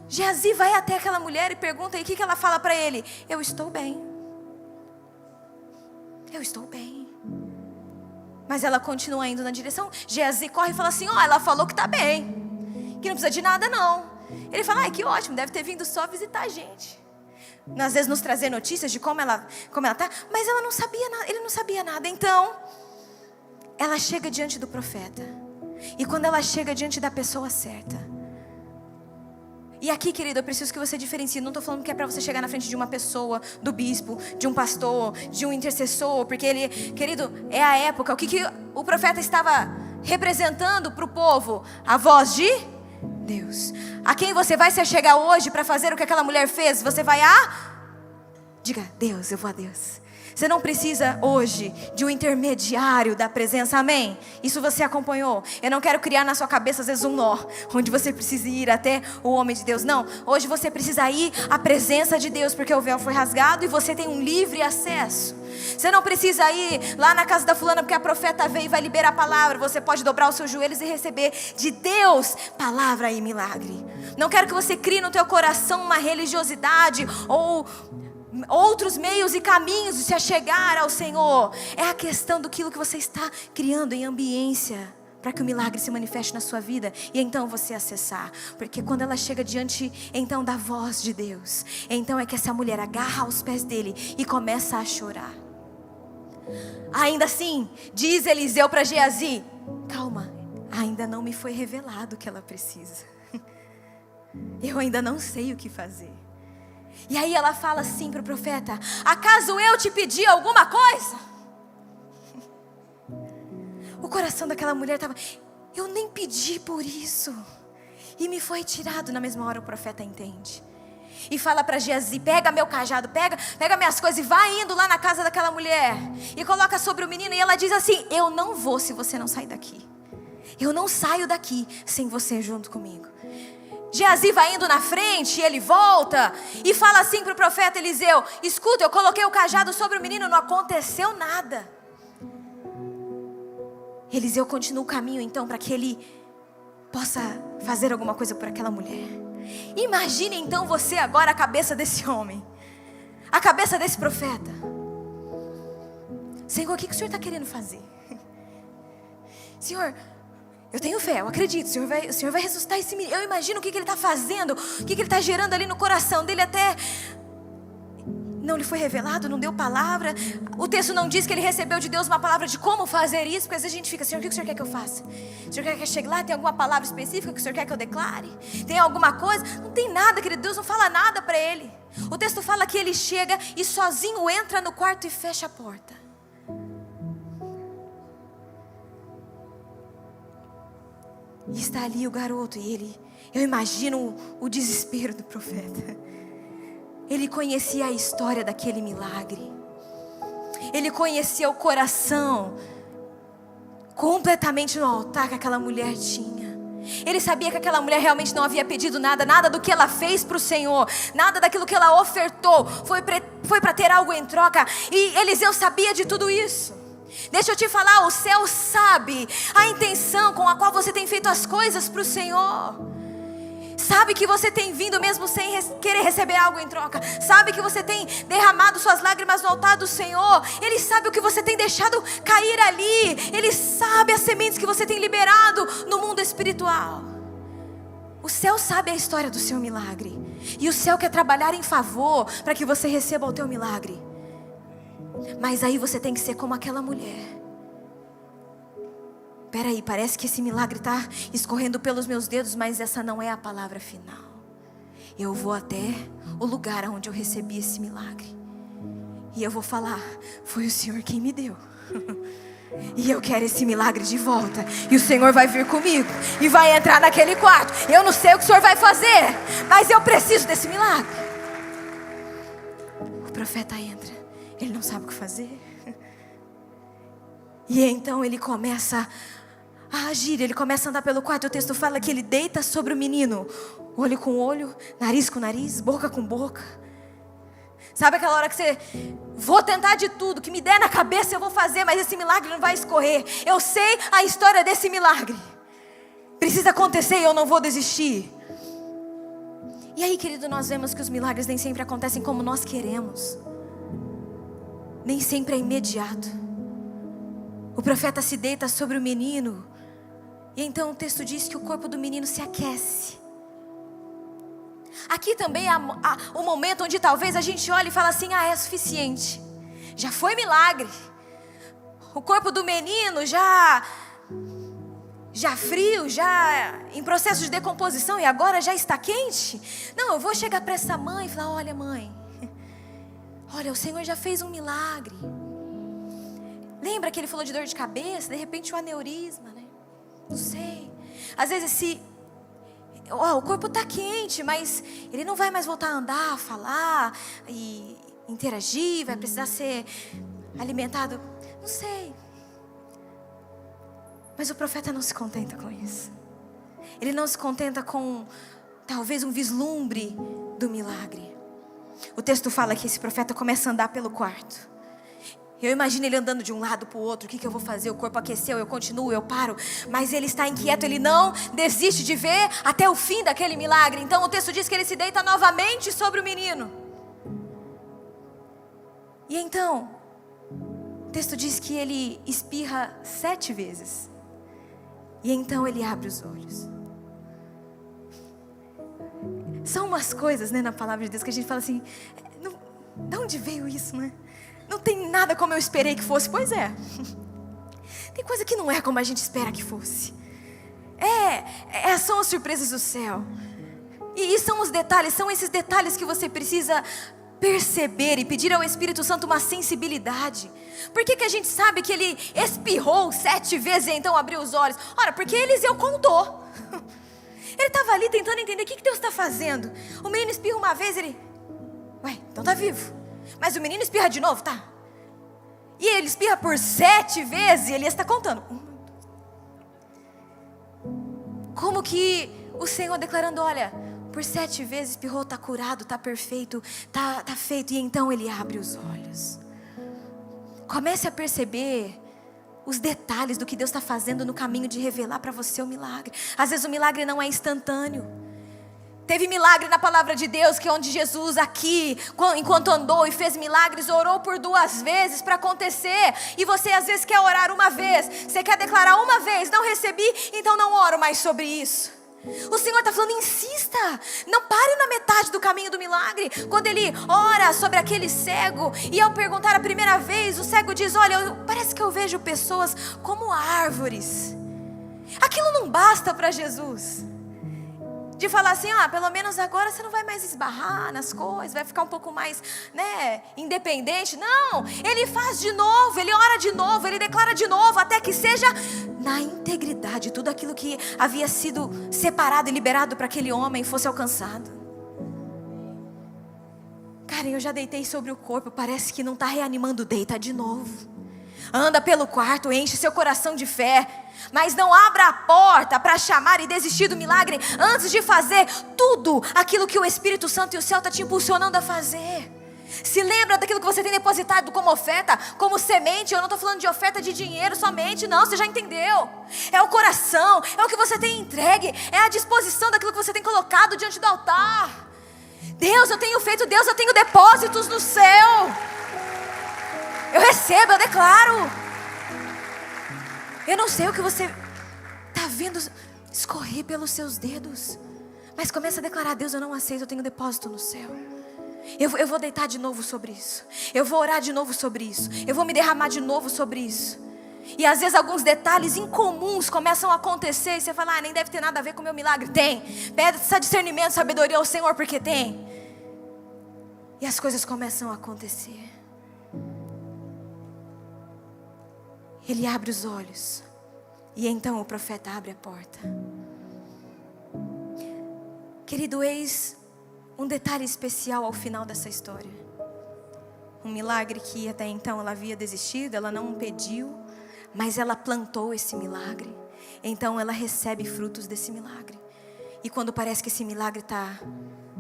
Geazi vai até aquela mulher e pergunta, e o que ela fala para ele? Eu estou bem. Eu estou bem. Mas ela continua indo na direção. Geazi corre e fala assim, ela falou que está bem, que não precisa de nada não. Ele fala, que ótimo, deve ter vindo só visitar a gente. Às vezes nos trazer notícias de como ela está. Mas ela não sabia nada, ele não sabia nada. Então, ela chega diante do profeta. E quando ela chega diante da pessoa certa. E aqui, querido, eu preciso que você diferencie. Não estou falando que é para você chegar na frente de uma pessoa, do bispo, de um pastor, de um intercessor. Porque ele, querido, é a época. O que o profeta estava representando para o povo? A voz de Deus. A quem você vai se chegar hoje para fazer o que aquela mulher fez? Você vai diga, Deus, eu vou a Deus. Você não precisa hoje de um intermediário da presença, amém? Isso você acompanhou. Eu não quero criar na sua cabeça às vezes um nó, onde você precisa ir até o homem de Deus. Não, hoje você precisa ir à presença de Deus, porque o véu foi rasgado e você tem um livre acesso. Você não precisa ir lá na casa da fulana porque a profeta veio e vai liberar a palavra. Você pode dobrar os seus joelhos e receber de Deus palavra e milagre. Não quero que você crie no teu coração uma religiosidade ou outros meios e caminhos de se achegar ao Senhor. É a questão daquilo que você está criando em ambiência para que o milagre se manifeste na sua vida e então você acessar. Porque quando ela chega diante então da voz de Deus, então é que essa mulher agarra aos pés dele e começa a chorar. Ainda assim, diz Eliseu para Geazi, calma, ainda não me foi revelado o que ela precisa. Eu ainda não sei o que fazer. E aí ela fala assim para o profeta, acaso eu te pedi alguma coisa? O coração daquela mulher estava, eu nem pedi por isso. E me foi tirado. Na mesma hora o profeta entende. e fala para Geazi: pega meu cajado, pega minhas coisas e vai indo lá na casa daquela mulher e coloca sobre o menino. E ela diz assim: eu não vou se você não sair daqui. Eu não saio daqui sem você junto comigo. Geazi vai indo na frente e ele volta e fala assim para o profeta Eliseu: escuta, eu coloquei o cajado sobre o menino, não aconteceu nada. Eliseu continua o caminho então para que ele possa fazer alguma coisa por aquela mulher. Imagine então você agora a cabeça desse homem, a cabeça desse profeta. Senhor, o que o Senhor está querendo fazer? Senhor, eu tenho fé, eu acredito, o Senhor vai ressuscitar esse menino. Eu imagino o que ele está fazendo, o que ele está gerando ali no coração dele. Até não lhe foi revelado, não deu palavra. O texto não diz que ele recebeu de Deus uma palavra de como fazer isso. Porque às vezes a gente fica: Senhor, o que o Senhor quer que eu faça? O Senhor quer que eu chegue lá? Tem alguma palavra específica que o Senhor quer que eu declare? Tem alguma coisa? Não tem nada, querido. Deus não fala nada para ele. O texto fala que ele chega e sozinho entra no quarto e fecha a porta. E está ali o garoto e eu imagino o desespero do profeta. Ele conhecia a história daquele milagre. Ele conhecia o coração completamente no altar que aquela mulher tinha. Ele sabia que aquela mulher realmente não havia pedido nada. Nada do que ela fez para o Senhor, nada daquilo que ela ofertou foi para ter algo em troca. E Eliseu sabia de tudo isso. Deixa eu te falar, o céu sabe a intenção com a qual você tem feito as coisas para o Senhor. Sabe que você tem vindo mesmo sem querer receber algo em troca. Sabe que você tem derramado suas lágrimas no altar do Senhor. Ele sabe o que você tem deixado cair ali. Ele sabe as sementes que você tem liberado no mundo espiritual. O céu sabe a história do seu milagre. E o céu quer trabalhar em favor para que você receba o teu milagre. Mas aí você tem que ser como aquela mulher. Peraí, parece que esse milagre está escorrendo pelos meus dedos, mas essa não é a palavra final. Eu vou até o lugar onde eu recebi esse milagre. E eu vou falar: foi o Senhor quem me deu. E eu quero esse milagre de volta. E o Senhor vai vir comigo e vai entrar naquele quarto. Eu não sei o que o Senhor vai fazer, mas eu preciso desse milagre. O profeta entra. Ele não sabe o que fazer. E então ele começa a agir, ele começa a andar pelo quarto. O texto fala que ele deita sobre o menino, olho com olho, nariz com nariz, boca com boca. Sabe aquela hora que você: vou tentar de tudo, que me der na cabeça eu vou fazer, mas esse milagre não vai escorrer. Eu sei a história desse milagre, precisa acontecer e eu não vou desistir. E aí, querido, nós vemos que os milagres nem sempre acontecem como nós queremos. Nem sempre é imediato. O profeta se deita sobre o menino. E então o texto diz que o corpo do menino se aquece. Aqui também é o momento onde talvez a gente olhe e fala assim: é suficiente. Já foi milagre. O corpo do menino já frio, já em processo de decomposição, e agora já está quente. Não, eu vou chegar para essa mãe e falar: olha, mãe, olha, o Senhor já fez um milagre. Lembra que ele falou de dor de cabeça? De repente um aneurisma, né? Não sei. Às vezes o corpo está quente, mas ele não vai mais voltar a andar, a falar e interagir. Vai precisar ser alimentado. Não sei. Mas o profeta não se contenta com isso. Ele não se contenta com talvez um vislumbre do milagre. O texto fala que esse profeta começa a andar pelo quarto. Eu imagino ele andando de um lado para o outro. O que eu vou fazer? O corpo aqueceu, eu continuo, eu paro. Mas ele está inquieto, ele não desiste de ver até o fim daquele milagre. Então o texto diz que ele se deita novamente sobre o menino. E então, o texto diz que ele espirra 7 vezes. E então ele abre os olhos. São umas coisas, né, na palavra de Deus que a gente fala assim: de onde veio isso, né? Não tem nada como eu esperei que fosse. Pois é. Tem coisa que não é como a gente espera que fosse. São as surpresas do céu. E são os detalhes, são esses detalhes que você precisa perceber e pedir ao Espírito Santo uma sensibilidade. Por que a gente sabe que ele espirrou 7 vezes e então abriu os olhos? Ora, porque Eliseu contou. Ele estava ali tentando entender o que Deus está fazendo. O menino espirra uma vez, ele... Ué, então tá vivo. Mas o menino espirra de novo, tá? E ele espirra por 7 vezes e ele está contando. Como que o Senhor declarando, olha, por 7 vezes espirrou, está curado, está perfeito, está feito. E então ele abre os olhos. Comece a perceber os detalhes do que Deus está fazendo no caminho de revelar para você o milagre. Às vezes o milagre não é instantâneo. Teve milagre na palavra de Deus, que é onde Jesus aqui, enquanto andou e fez milagres, orou por 2 vezes para acontecer. E você às vezes quer orar uma vez, você quer declarar uma vez, não recebi, então não oro mais sobre isso. O Senhor está falando, insista, não pare na metade do caminho do milagre. Quando Ele ora sobre aquele cego, e ao perguntar a primeira vez, o cego diz, olha, parece que eu vejo pessoas como árvores. Aquilo não basta para Jesus. De falar assim, pelo menos agora você não vai mais esbarrar nas coisas, vai ficar um pouco mais, independente. Não, Ele faz de novo, Ele ora de novo, Ele declara de novo, até que seja na integridade, tudo aquilo que havia sido separado e liberado para aquele homem fosse alcançado. Cara, eu já deitei sobre o corpo, parece que não está reanimando, deita de novo. Anda pelo quarto, enche seu coração de fé, mas não abra a porta para chamar e desistir do milagre antes de fazer tudo aquilo que o Espírito Santo e o céu está te impulsionando a fazer. Se lembra daquilo que você tem depositado como oferta, como semente. Eu não estou falando de oferta de dinheiro somente, não, você já entendeu. É o coração, é o que você tem entregue, é a disposição daquilo que você tem colocado diante do altar. Deus, eu tenho feito, Deus, eu tenho depósitos no céu. Eu recebo, eu declaro. Eu não sei o que você está vendo escorrer pelos seus dedos, mas começa a declarar, Deus, eu não aceito, eu tenho depósito no céu. Eu vou deitar de novo sobre isso. Eu vou orar de novo sobre isso. Eu vou me derramar de novo sobre isso. E às vezes alguns detalhes incomuns começam a acontecer, e você fala, nem deve ter nada a ver com o meu milagre. Tem. Peça discernimento, sabedoria ao Senhor, porque tem. E as coisas começam a acontecer. Ele abre os olhos, e então o profeta abre a porta. Querido, eis um detalhe especial ao final dessa história. Um milagre que até então ela havia desistido, ela não pediu, mas ela plantou esse milagre. Então ela recebe frutos desse milagre. E quando parece que esse milagre está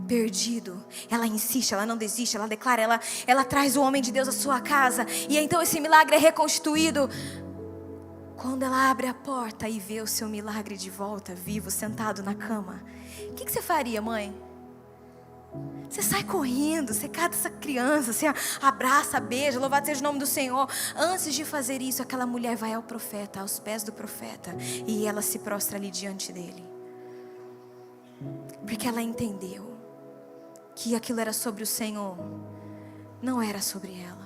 perdido, ela insiste, ela não desiste, ela declara, ela traz o homem de Deus à sua casa. E então esse milagre é reconstituído. Quando ela abre a porta e vê o seu milagre de volta, vivo, sentado na cama, o que você faria, mãe? Você sai correndo, você cata essa criança, você abraça, beija, louvado seja o nome do Senhor. Antes de fazer isso, aquela mulher vai ao profeta, aos pés do profeta, e ela se prostra ali diante dele. Porque ela entendeu que aquilo era sobre o Senhor, não era sobre ela.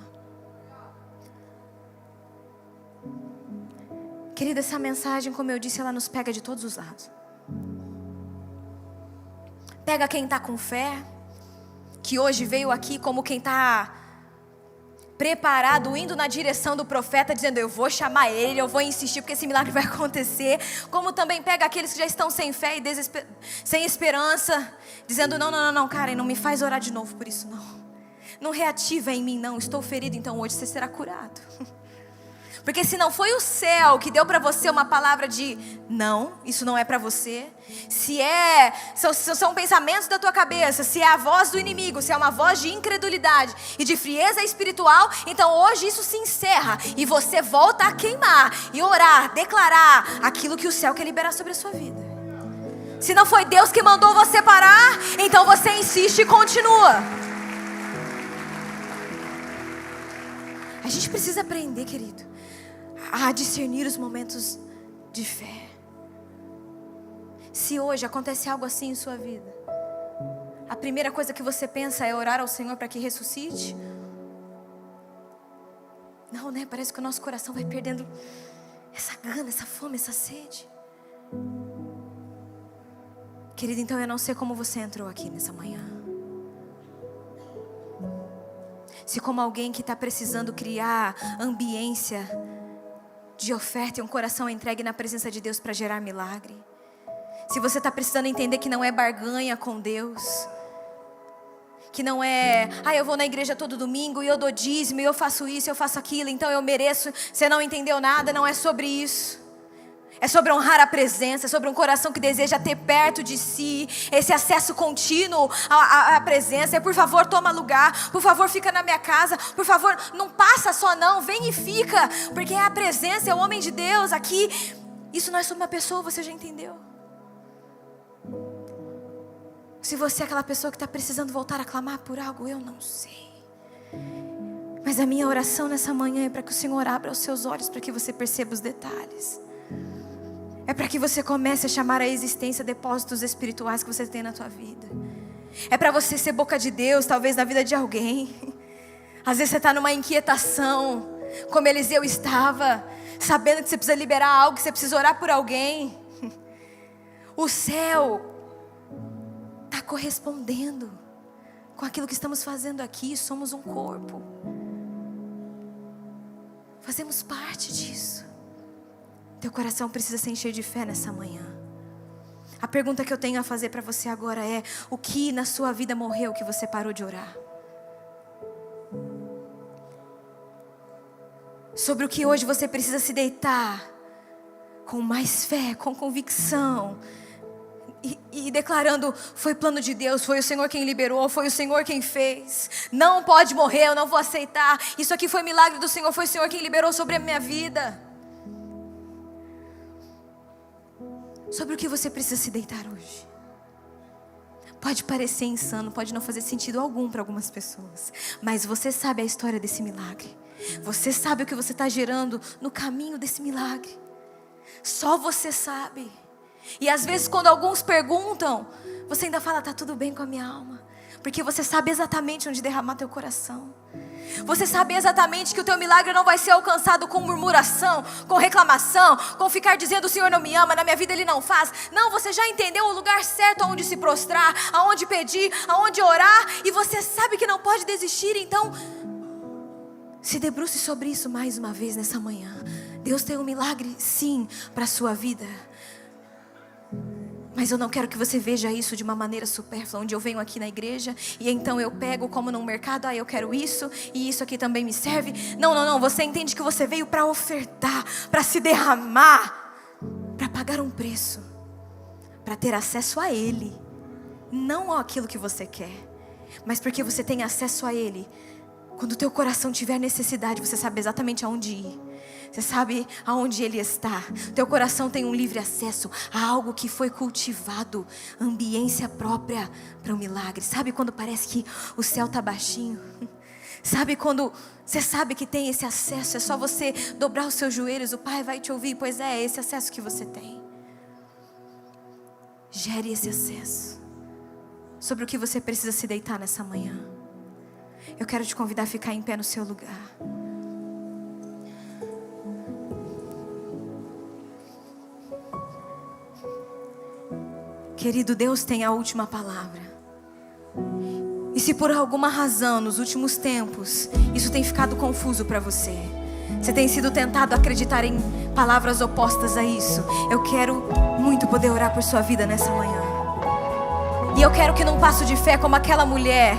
Querida, essa mensagem, como eu disse, ela nos pega de todos os lados. Pega quem está com fé, que hoje veio aqui como quem está preparado, indo na direção do profeta, dizendo, eu vou chamar ele, eu vou insistir, porque esse milagre vai acontecer. Como também pega aqueles que já estão sem fé e sem esperança, dizendo, não, Karen, não me faz orar de novo por isso, não. Não reativa em mim, não, estou ferido, então hoje você será curado. Porque se não foi o céu que deu para você uma palavra de não, isso não é para você. São pensamentos da tua cabeça, se é a voz do inimigo, se é uma voz de incredulidade e de frieza espiritual, então hoje isso se encerra e você volta a queimar e orar, declarar aquilo que o céu quer liberar sobre a sua vida. Se não foi Deus que mandou você parar, então você insiste e continua. A gente precisa aprender, querido, a discernir os momentos de fé. Se hoje acontece algo assim em sua vida, a primeira coisa que você pensa é orar ao Senhor para que ressuscite? Não, né? Parece que o nosso coração vai perdendo essa gana, essa fome, essa sede. Querido, então eu não sei como você entrou aqui nessa manhã. Se como alguém que está precisando criar ambiência de oferta e um coração entregue na presença de Deus para gerar milagre. Se você está precisando entender que não é barganha com Deus, que não é, eu vou na igreja todo domingo e eu dou dízimo e eu faço isso, eu faço aquilo, então eu mereço. Você não entendeu nada, não é sobre isso. É sobre honrar a presença, é sobre um coração que deseja ter perto de si esse acesso contínuo à presença. Por favor, toma lugar, por favor, fica na minha casa, por favor, não passa só não, vem e fica, porque é a presença, é o homem de Deus aqui. Isso não é sobre uma pessoa, você já entendeu? Se você é aquela pessoa que está precisando voltar a clamar por algo, eu não sei. Mas a minha oração nessa manhã é para que o Senhor abra os seus olhos, para que você perceba os detalhes. É para que você comece a chamar à existência depósitos espirituais que você tem na tua vida. É para você ser boca de Deus, talvez na vida de alguém. Às vezes você está numa inquietação, como Eliseu estava, sabendo que você precisa liberar algo, que você precisa orar por alguém. O céu está correspondendo com aquilo que estamos fazendo aqui. Somos um corpo, fazemos parte disso. Teu coração precisa se encher de fé nessa manhã. A pergunta que eu tenho a fazer para você agora é: o que na sua vida morreu que você parou de orar? Sobre o que hoje você precisa se deitar com mais fé, com convicção, e declarando: foi plano de Deus, foi o Senhor quem liberou, foi o Senhor quem fez. Não pode morrer, eu não vou aceitar. Isso aqui foi milagre do Senhor, foi o Senhor quem liberou sobre a minha vida. Sobre o que você precisa se deitar hoje. Pode parecer insano, pode não fazer sentido algum para algumas pessoas, mas você sabe a história desse milagre. Você sabe o que você está gerando no caminho desse milagre. Só você sabe. E às vezes quando alguns perguntam, você ainda fala: está tudo bem com a minha alma, porque você sabe exatamente onde derramar teu coração. Você sabe exatamente que o teu milagre não vai ser alcançado com murmuração, com reclamação, com ficar dizendo: o Senhor não me ama, na minha vida Ele não faz. Não, você já entendeu o lugar certo aonde se prostrar, aonde pedir, aonde orar, e você sabe que não pode desistir. Então, se debruce sobre isso mais uma vez nessa manhã. Deus tem um milagre sim para a sua vida. Mas eu não quero que você veja isso de uma maneira supérflua, onde eu venho aqui na igreja e então eu pego como num mercado: eu quero isso e isso aqui também me serve. Não, você entende que você veio para ofertar, para se derramar, para pagar um preço, para ter acesso a Ele. Não aquilo que você quer, mas porque você tem acesso a Ele. Quando o teu coração tiver necessidade, você sabe exatamente aonde ir. Você sabe aonde Ele está. Teu coração tem um livre acesso a algo que foi cultivado, ambiência própria para o milagre. Sabe quando parece que o céu está baixinho? Sabe quando você sabe que tem esse acesso? É só você dobrar os seus joelhos, o Pai vai te ouvir. Pois é esse acesso que você tem. Gere esse acesso. Sobre o que você precisa se deitar nessa manhã. Eu quero te convidar a ficar em pé no seu lugar. Querido, Deus tem a última palavra. E se por alguma razão nos últimos tempos isso tem ficado confuso para você, você tem sido tentado a acreditar em palavras opostas a isso, eu quero muito poder orar por sua vida nessa manhã. E eu quero que num passo de fé como aquela mulher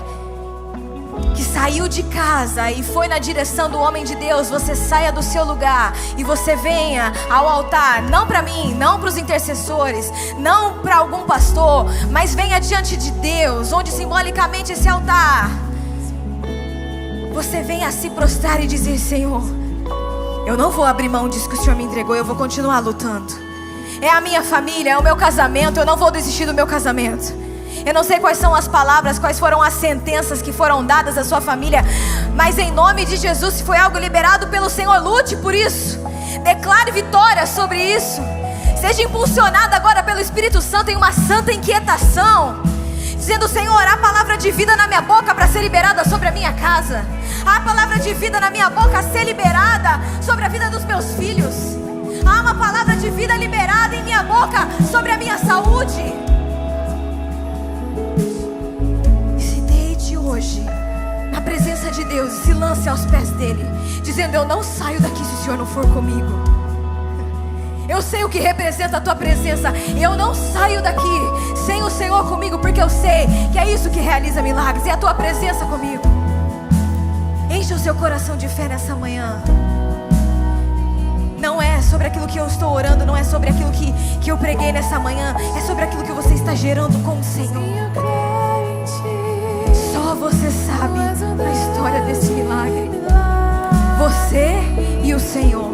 que saiu de casa e foi na direção do homem de Deus, você saia do seu lugar e você venha ao altar, não para mim, não para os intercessores, não para algum pastor, mas venha diante de Deus, onde simbolicamente esse altar, você venha se prostrar e dizer: Senhor, eu não vou abrir mão disso que o Senhor me entregou, eu vou continuar lutando. É a minha família, é o meu casamento, eu não vou desistir do meu casamento. Eu não sei quais são as palavras, quais foram as sentenças que foram dadas à sua família, mas em nome de Jesus, se foi algo liberado pelo Senhor, lute por isso. Declare vitória sobre isso. Seja impulsionado agora pelo Espírito Santo em uma santa inquietação, dizendo: Senhor, há palavra de vida na minha boca para ser liberada sobre a minha casa. Há palavra de vida na minha boca a ser liberada sobre a vida dos meus filhos. Há uma palavra de vida liberada em minha boca sobre a minha saúde. Hoje, na presença de Deus, e se lance aos pés dele, dizendo: eu não saio daqui se o Senhor não for comigo. Eu sei o que representa a tua presença. Eu não saio daqui sem o Senhor comigo, porque eu sei que é isso que realiza milagres, é a tua presença comigo. Enche o seu coração de fé nessa manhã. Não é sobre aquilo que eu estou orando, não é sobre aquilo que eu preguei nessa manhã, é sobre aquilo que você está gerando com o Senhor. Só você sabe a história desse milagre. Você e o Senhor,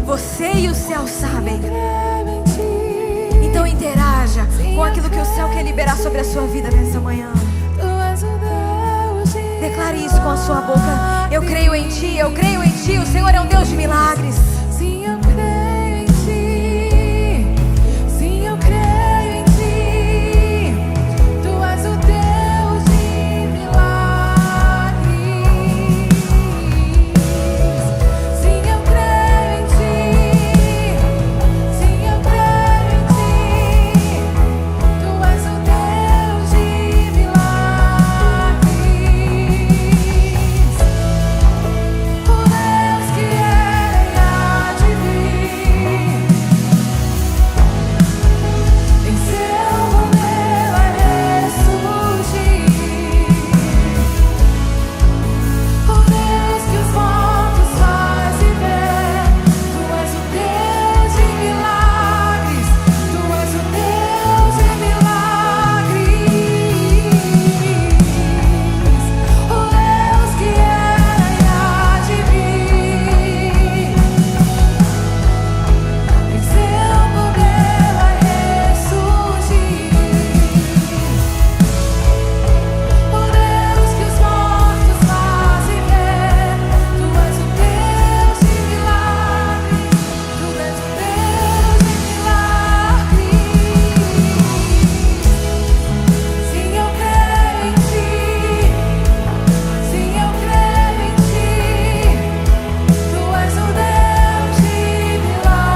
você e o céu sabem. Então interaja com aquilo que o céu quer liberar sobre a sua vida nessa manhã. Declare isso com a sua boca. Eu creio em Ti, eu creio em Ti. O Senhor é um Deus de milagres. Sim, eu creio em Ti. Sim, eu creio em Ti. Tu és o Deus de milagres. Sim, eu creio em Ti. Sim, eu creio em Ti. Tu és o Deus de milagres. O Deus que era e há de vir. Em seu poder vai ressurgir. O Deus que os mortos faz viver. Tu és o Deus de milagres. Tu és o Deus de milagres. O Deus que era e há de vir. Em seu poder vai ressurgir. O Deus que os mortos faz viver. Tu és o Deus de milagres. Tu és o Deus de milagres. Sim, eu creio em Ti. Sim, eu creio em Ti. Tu és o Deus de milagres.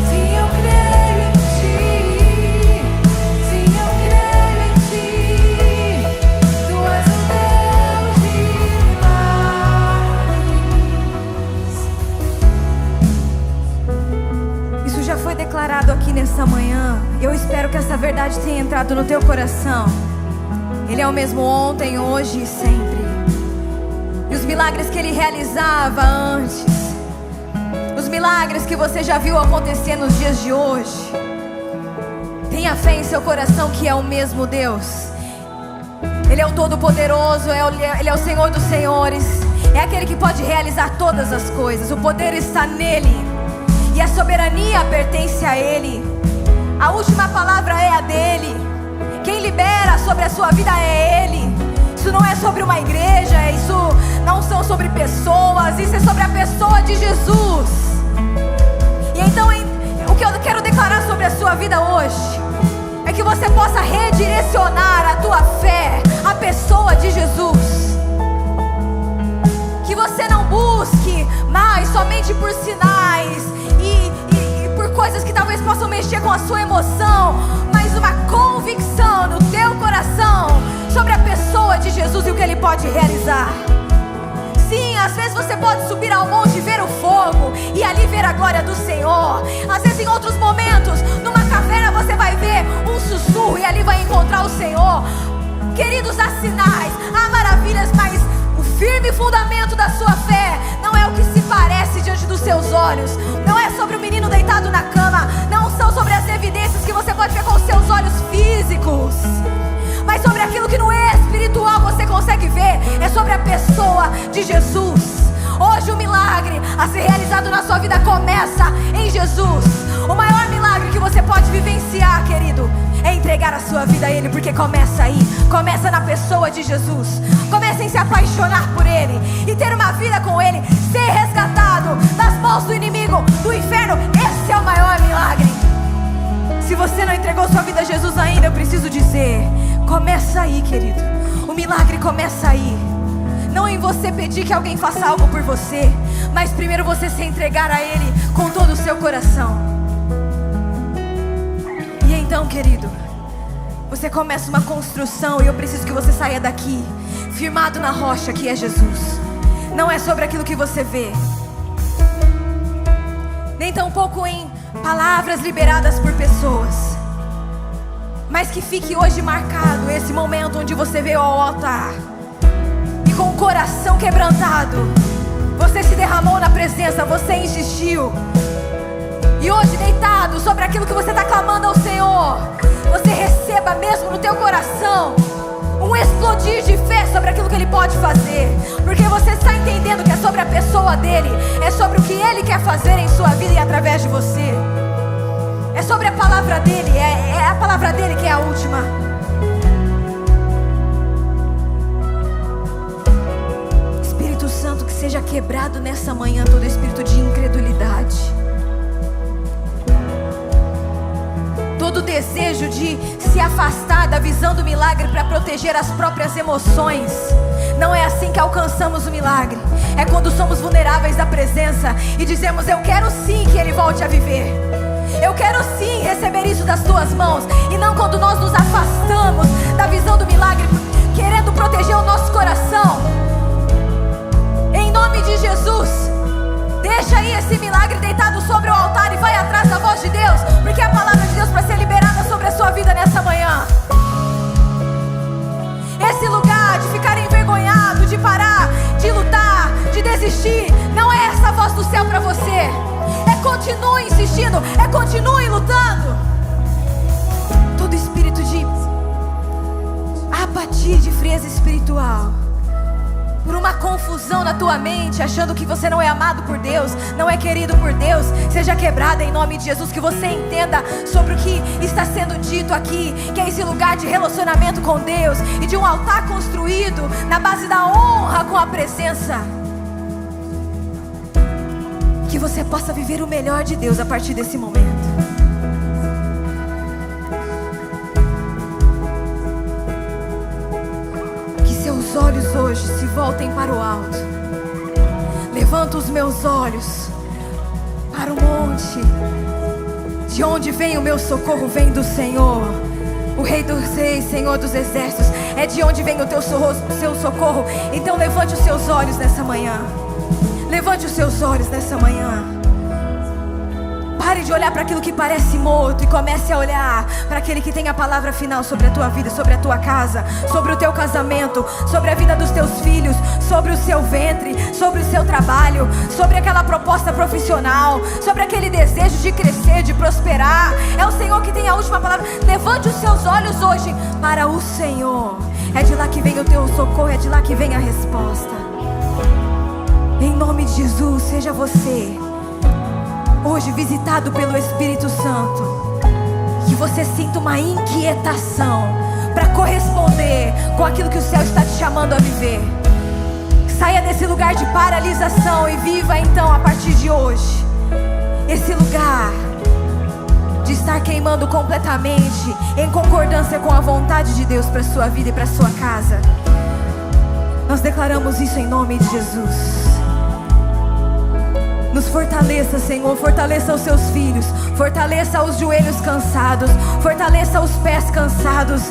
Sim, eu creio em Ti. Sim, eu creio em Ti. Tu és o Deus de milagres. Isso já foi declarado aqui nessa manhã. Eu espero que essa verdade tenha entrado no teu coração. Ele é o mesmo ontem, hoje e sempre. E os milagres que Ele realizava antes, os milagres que você já viu acontecer nos dias de hoje, tenha fé em seu coração que é o mesmo Deus. Ele é o Todo-Poderoso, Ele é o Senhor dos Senhores. É aquele que pode realizar todas as coisas. O poder está nele e a soberania pertence a Ele. A última palavra é a dele. Quem libera sobre a sua vida é Ele. Isso não é sobre uma igreja, isso não são sobre pessoas, isso é sobre a pessoa de Jesus. E então o que eu quero declarar sobre a sua vida hoje é que você possa redirecionar a tua fé à pessoa de Jesus. Que você não busque mais somente por sinais e por coisas que talvez possam mexer com a sua emoção, mas uma convicção no teu coração sobre a pessoa de Jesus e o que Ele pode realizar. Sim, às vezes você pode subir ao monte e ver o fogo e ali ver a glória do Senhor. Às vezes em outros momentos, numa caverna você vai ver um sussurro e ali vai encontrar o Senhor. Queridos, há sinais, há maravilhas, mas o firme fundamento da sua fé não é o que se parece diante dos seus olhos. Não é sobre o menino deitado na cama, não são sobre as evidências que você pode ver com os seus olhos físicos, mas sobre aquilo que no espiritual você consegue ver. É sobre a pessoa de Jesus. Hoje o milagre a ser realizado na sua vida começa em Jesus. O maior milagre que você pode vivenciar, querido, é entregar a sua vida a Ele, porque começa aí, começa na pessoa de Jesus. Comece em se apaixonar por Ele e ter uma vida com Ele, ser resgatado das mãos do inimigo, do inferno. Esse é o maior milagre. Se você não entregou sua vida a Jesus ainda, eu preciso dizer, começa aí, querido. O milagre começa aí. Não em você pedir que alguém faça algo por você, mas primeiro você se entregar a Ele com todo o seu coração. E então, querido, você começa uma construção e eu preciso que você saia daqui firmado na rocha que é Jesus. não é sobre aquilo que você vê, nem tampouco em palavras liberadas por pessoas, mas que fique hoje marcado esse momento onde você veio ao altar e com o coração quebrantado, você se derramou na presença, você insistiu. E hoje, deitado sobre aquilo que você está clamando ao Senhor, você receba mesmo no teu coração um explodir de fé sobre aquilo que Ele pode fazer, porque você está entendendo que é sobre a pessoa dEle, é sobre o que Ele quer fazer em sua vida e através de você, é sobre a palavra dEle, é a palavra dEle que é a última. Espírito Santo, que seja quebrado nessa manhã todo espírito de incredulidade, todo desejo de se afastar da visão do milagre para proteger as próprias emoções. Não é assim que alcançamos o milagre. É quando somos vulneráveis da presença e dizemos: eu quero sim que Ele volte a viver, eu quero sim receber isso das tuas mãos. E não quando nós nos afastamos da visão do milagre, querendo proteger o nosso coração. Em nome de Jesus, deixa aí esse milagre deitado sobre o altar e vai atrás da voz de Deus, porque é a palavra de Deus para ser liberada sobre a sua vida nessa manhã. Esse lugar de ficar envergonhado, de parar, de lutar, de desistir, não é essa voz do céu para você. É continue insistindo, é continue lutando. Todo espírito de apatia, de frieza espiritual, por uma confusão na tua mente, achando que você não é amado por Deus, não é querido por Deus, seja quebrada em nome de Jesus. Que você entenda sobre o que está sendo dito aqui, que é esse lugar de relacionamento com Deus e de um altar construído na base da honra com a presença. Que você possa viver o melhor de Deus a partir desse momento. Os olhos hoje se voltem para o alto. Levanto os meus olhos para o monte. De onde vem o meu socorro? Vem do Senhor, o Rei dos Reis, Senhor dos Exércitos. É de onde vem o teu seu socorro. Então levante os seus olhos nessa manhã. Levante os seus olhos nessa manhã. Pare de olhar para aquilo que parece morto e comece a olhar para aquele que tem a palavra final sobre a tua vida, sobre a tua casa, sobre o teu casamento, sobre a vida dos teus filhos, sobre o seu ventre, sobre o seu trabalho, sobre aquela proposta profissional, sobre aquele desejo de crescer, de prosperar. É o Senhor que tem a última palavra. Levante os seus olhos hoje para o Senhor. É de lá que vem o teu socorro, é de lá que vem a resposta. Em nome de Jesus, seja você hoje visitado pelo Espírito Santo, que você sinta uma inquietação para corresponder com aquilo que o céu está te chamando a viver. Saia desse lugar de paralisação e viva então a partir de hoje esse lugar de estar queimando completamente em concordância com a vontade de Deus para a sua vida e para a sua casa. Nós declaramos isso em nome de Jesus. Nos fortaleça, Senhor, fortaleça os seus filhos, fortaleça os joelhos cansados, fortaleça os pés cansados,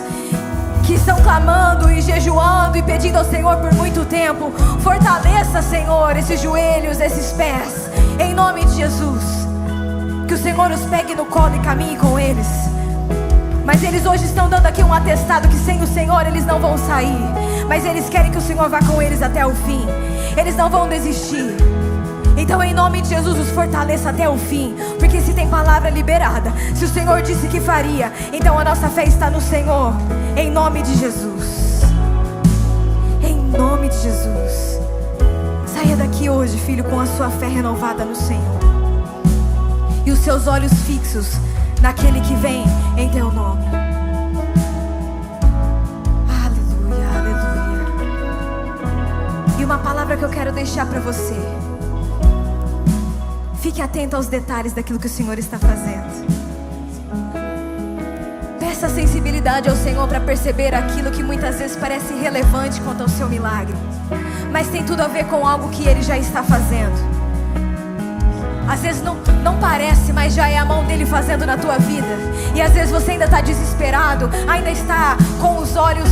que estão clamando e jejuando e pedindo ao Senhor por muito tempo. Fortaleça, Senhor, esses joelhos, esses pés, em nome de Jesus. Que o Senhor os pegue no colo e caminhe com eles. Mas eles hoje estão dando aqui um atestado que sem o Senhor eles não vão sair, mas eles querem que o Senhor vá com eles até o fim. Eles não vão desistir. Então em nome de Jesus os fortaleça até o fim, porque se tem palavra liberada, se o Senhor disse que faria, então a nossa fé está no Senhor. Em nome de Jesus, em nome de Jesus. Saia daqui hoje, filho, com a sua fé renovada no Senhor e os seus olhos fixos naquele que vem em teu nome. Aleluia, aleluia. E uma palavra que eu quero deixar para você: fique atento aos detalhes daquilo que o Senhor está fazendo. Peça sensibilidade ao Senhor para perceber aquilo que muitas vezes parece irrelevante quanto ao seu milagre, mas tem tudo a ver com algo que Ele já está fazendo. Às vezes não parece, mas já é a mão dEle fazendo na tua vida. E às vezes você ainda está desesperado, ainda está com os olhos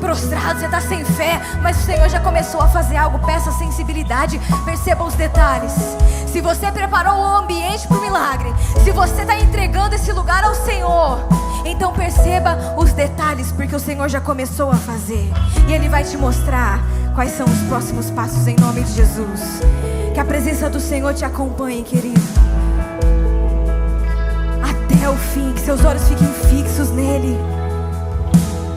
prostrado, você está sem fé, mas o Senhor já começou a fazer algo. Peça sensibilidade, perceba os detalhes. Se você preparou o ambiente para o milagre, se você está entregando esse lugar ao Senhor, então perceba os detalhes, porque o Senhor já começou a fazer. E Ele vai te mostrar quais são os próximos passos em nome de Jesus. Que a presença do Senhor te acompanhe, querido, até o fim. Que seus olhos fiquem fixos nele.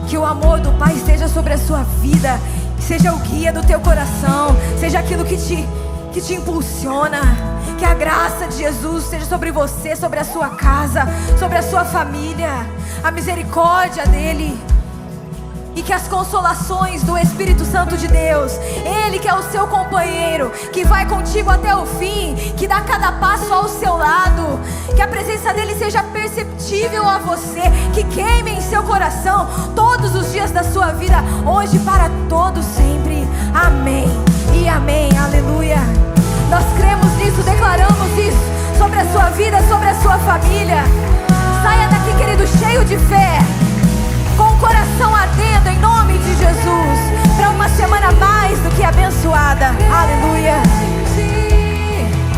Que o amor do Pai esteja sobre a sua vida, seja o guia do teu coração, seja aquilo que te impulsiona. Que a graça de Jesus esteja sobre você, sobre a sua casa, sobre a sua família, a misericórdia dele. E que as consolações do Espírito Santo de Deus, Ele que é o seu companheiro, que vai contigo até o fim, que dá cada passo ao seu lado, que a presença dele seja perceptível a você, que queime em seu coração todos os dias da sua vida, hoje para todos sempre. Amém e amém, aleluia. Nós cremos nisso, declaramos isso sobre a sua vida, sobre a sua família. Saia daqui, querido, cheio de fé, com o coração ardendo em nome de Jesus, para uma semana mais do que abençoada. Aleluia.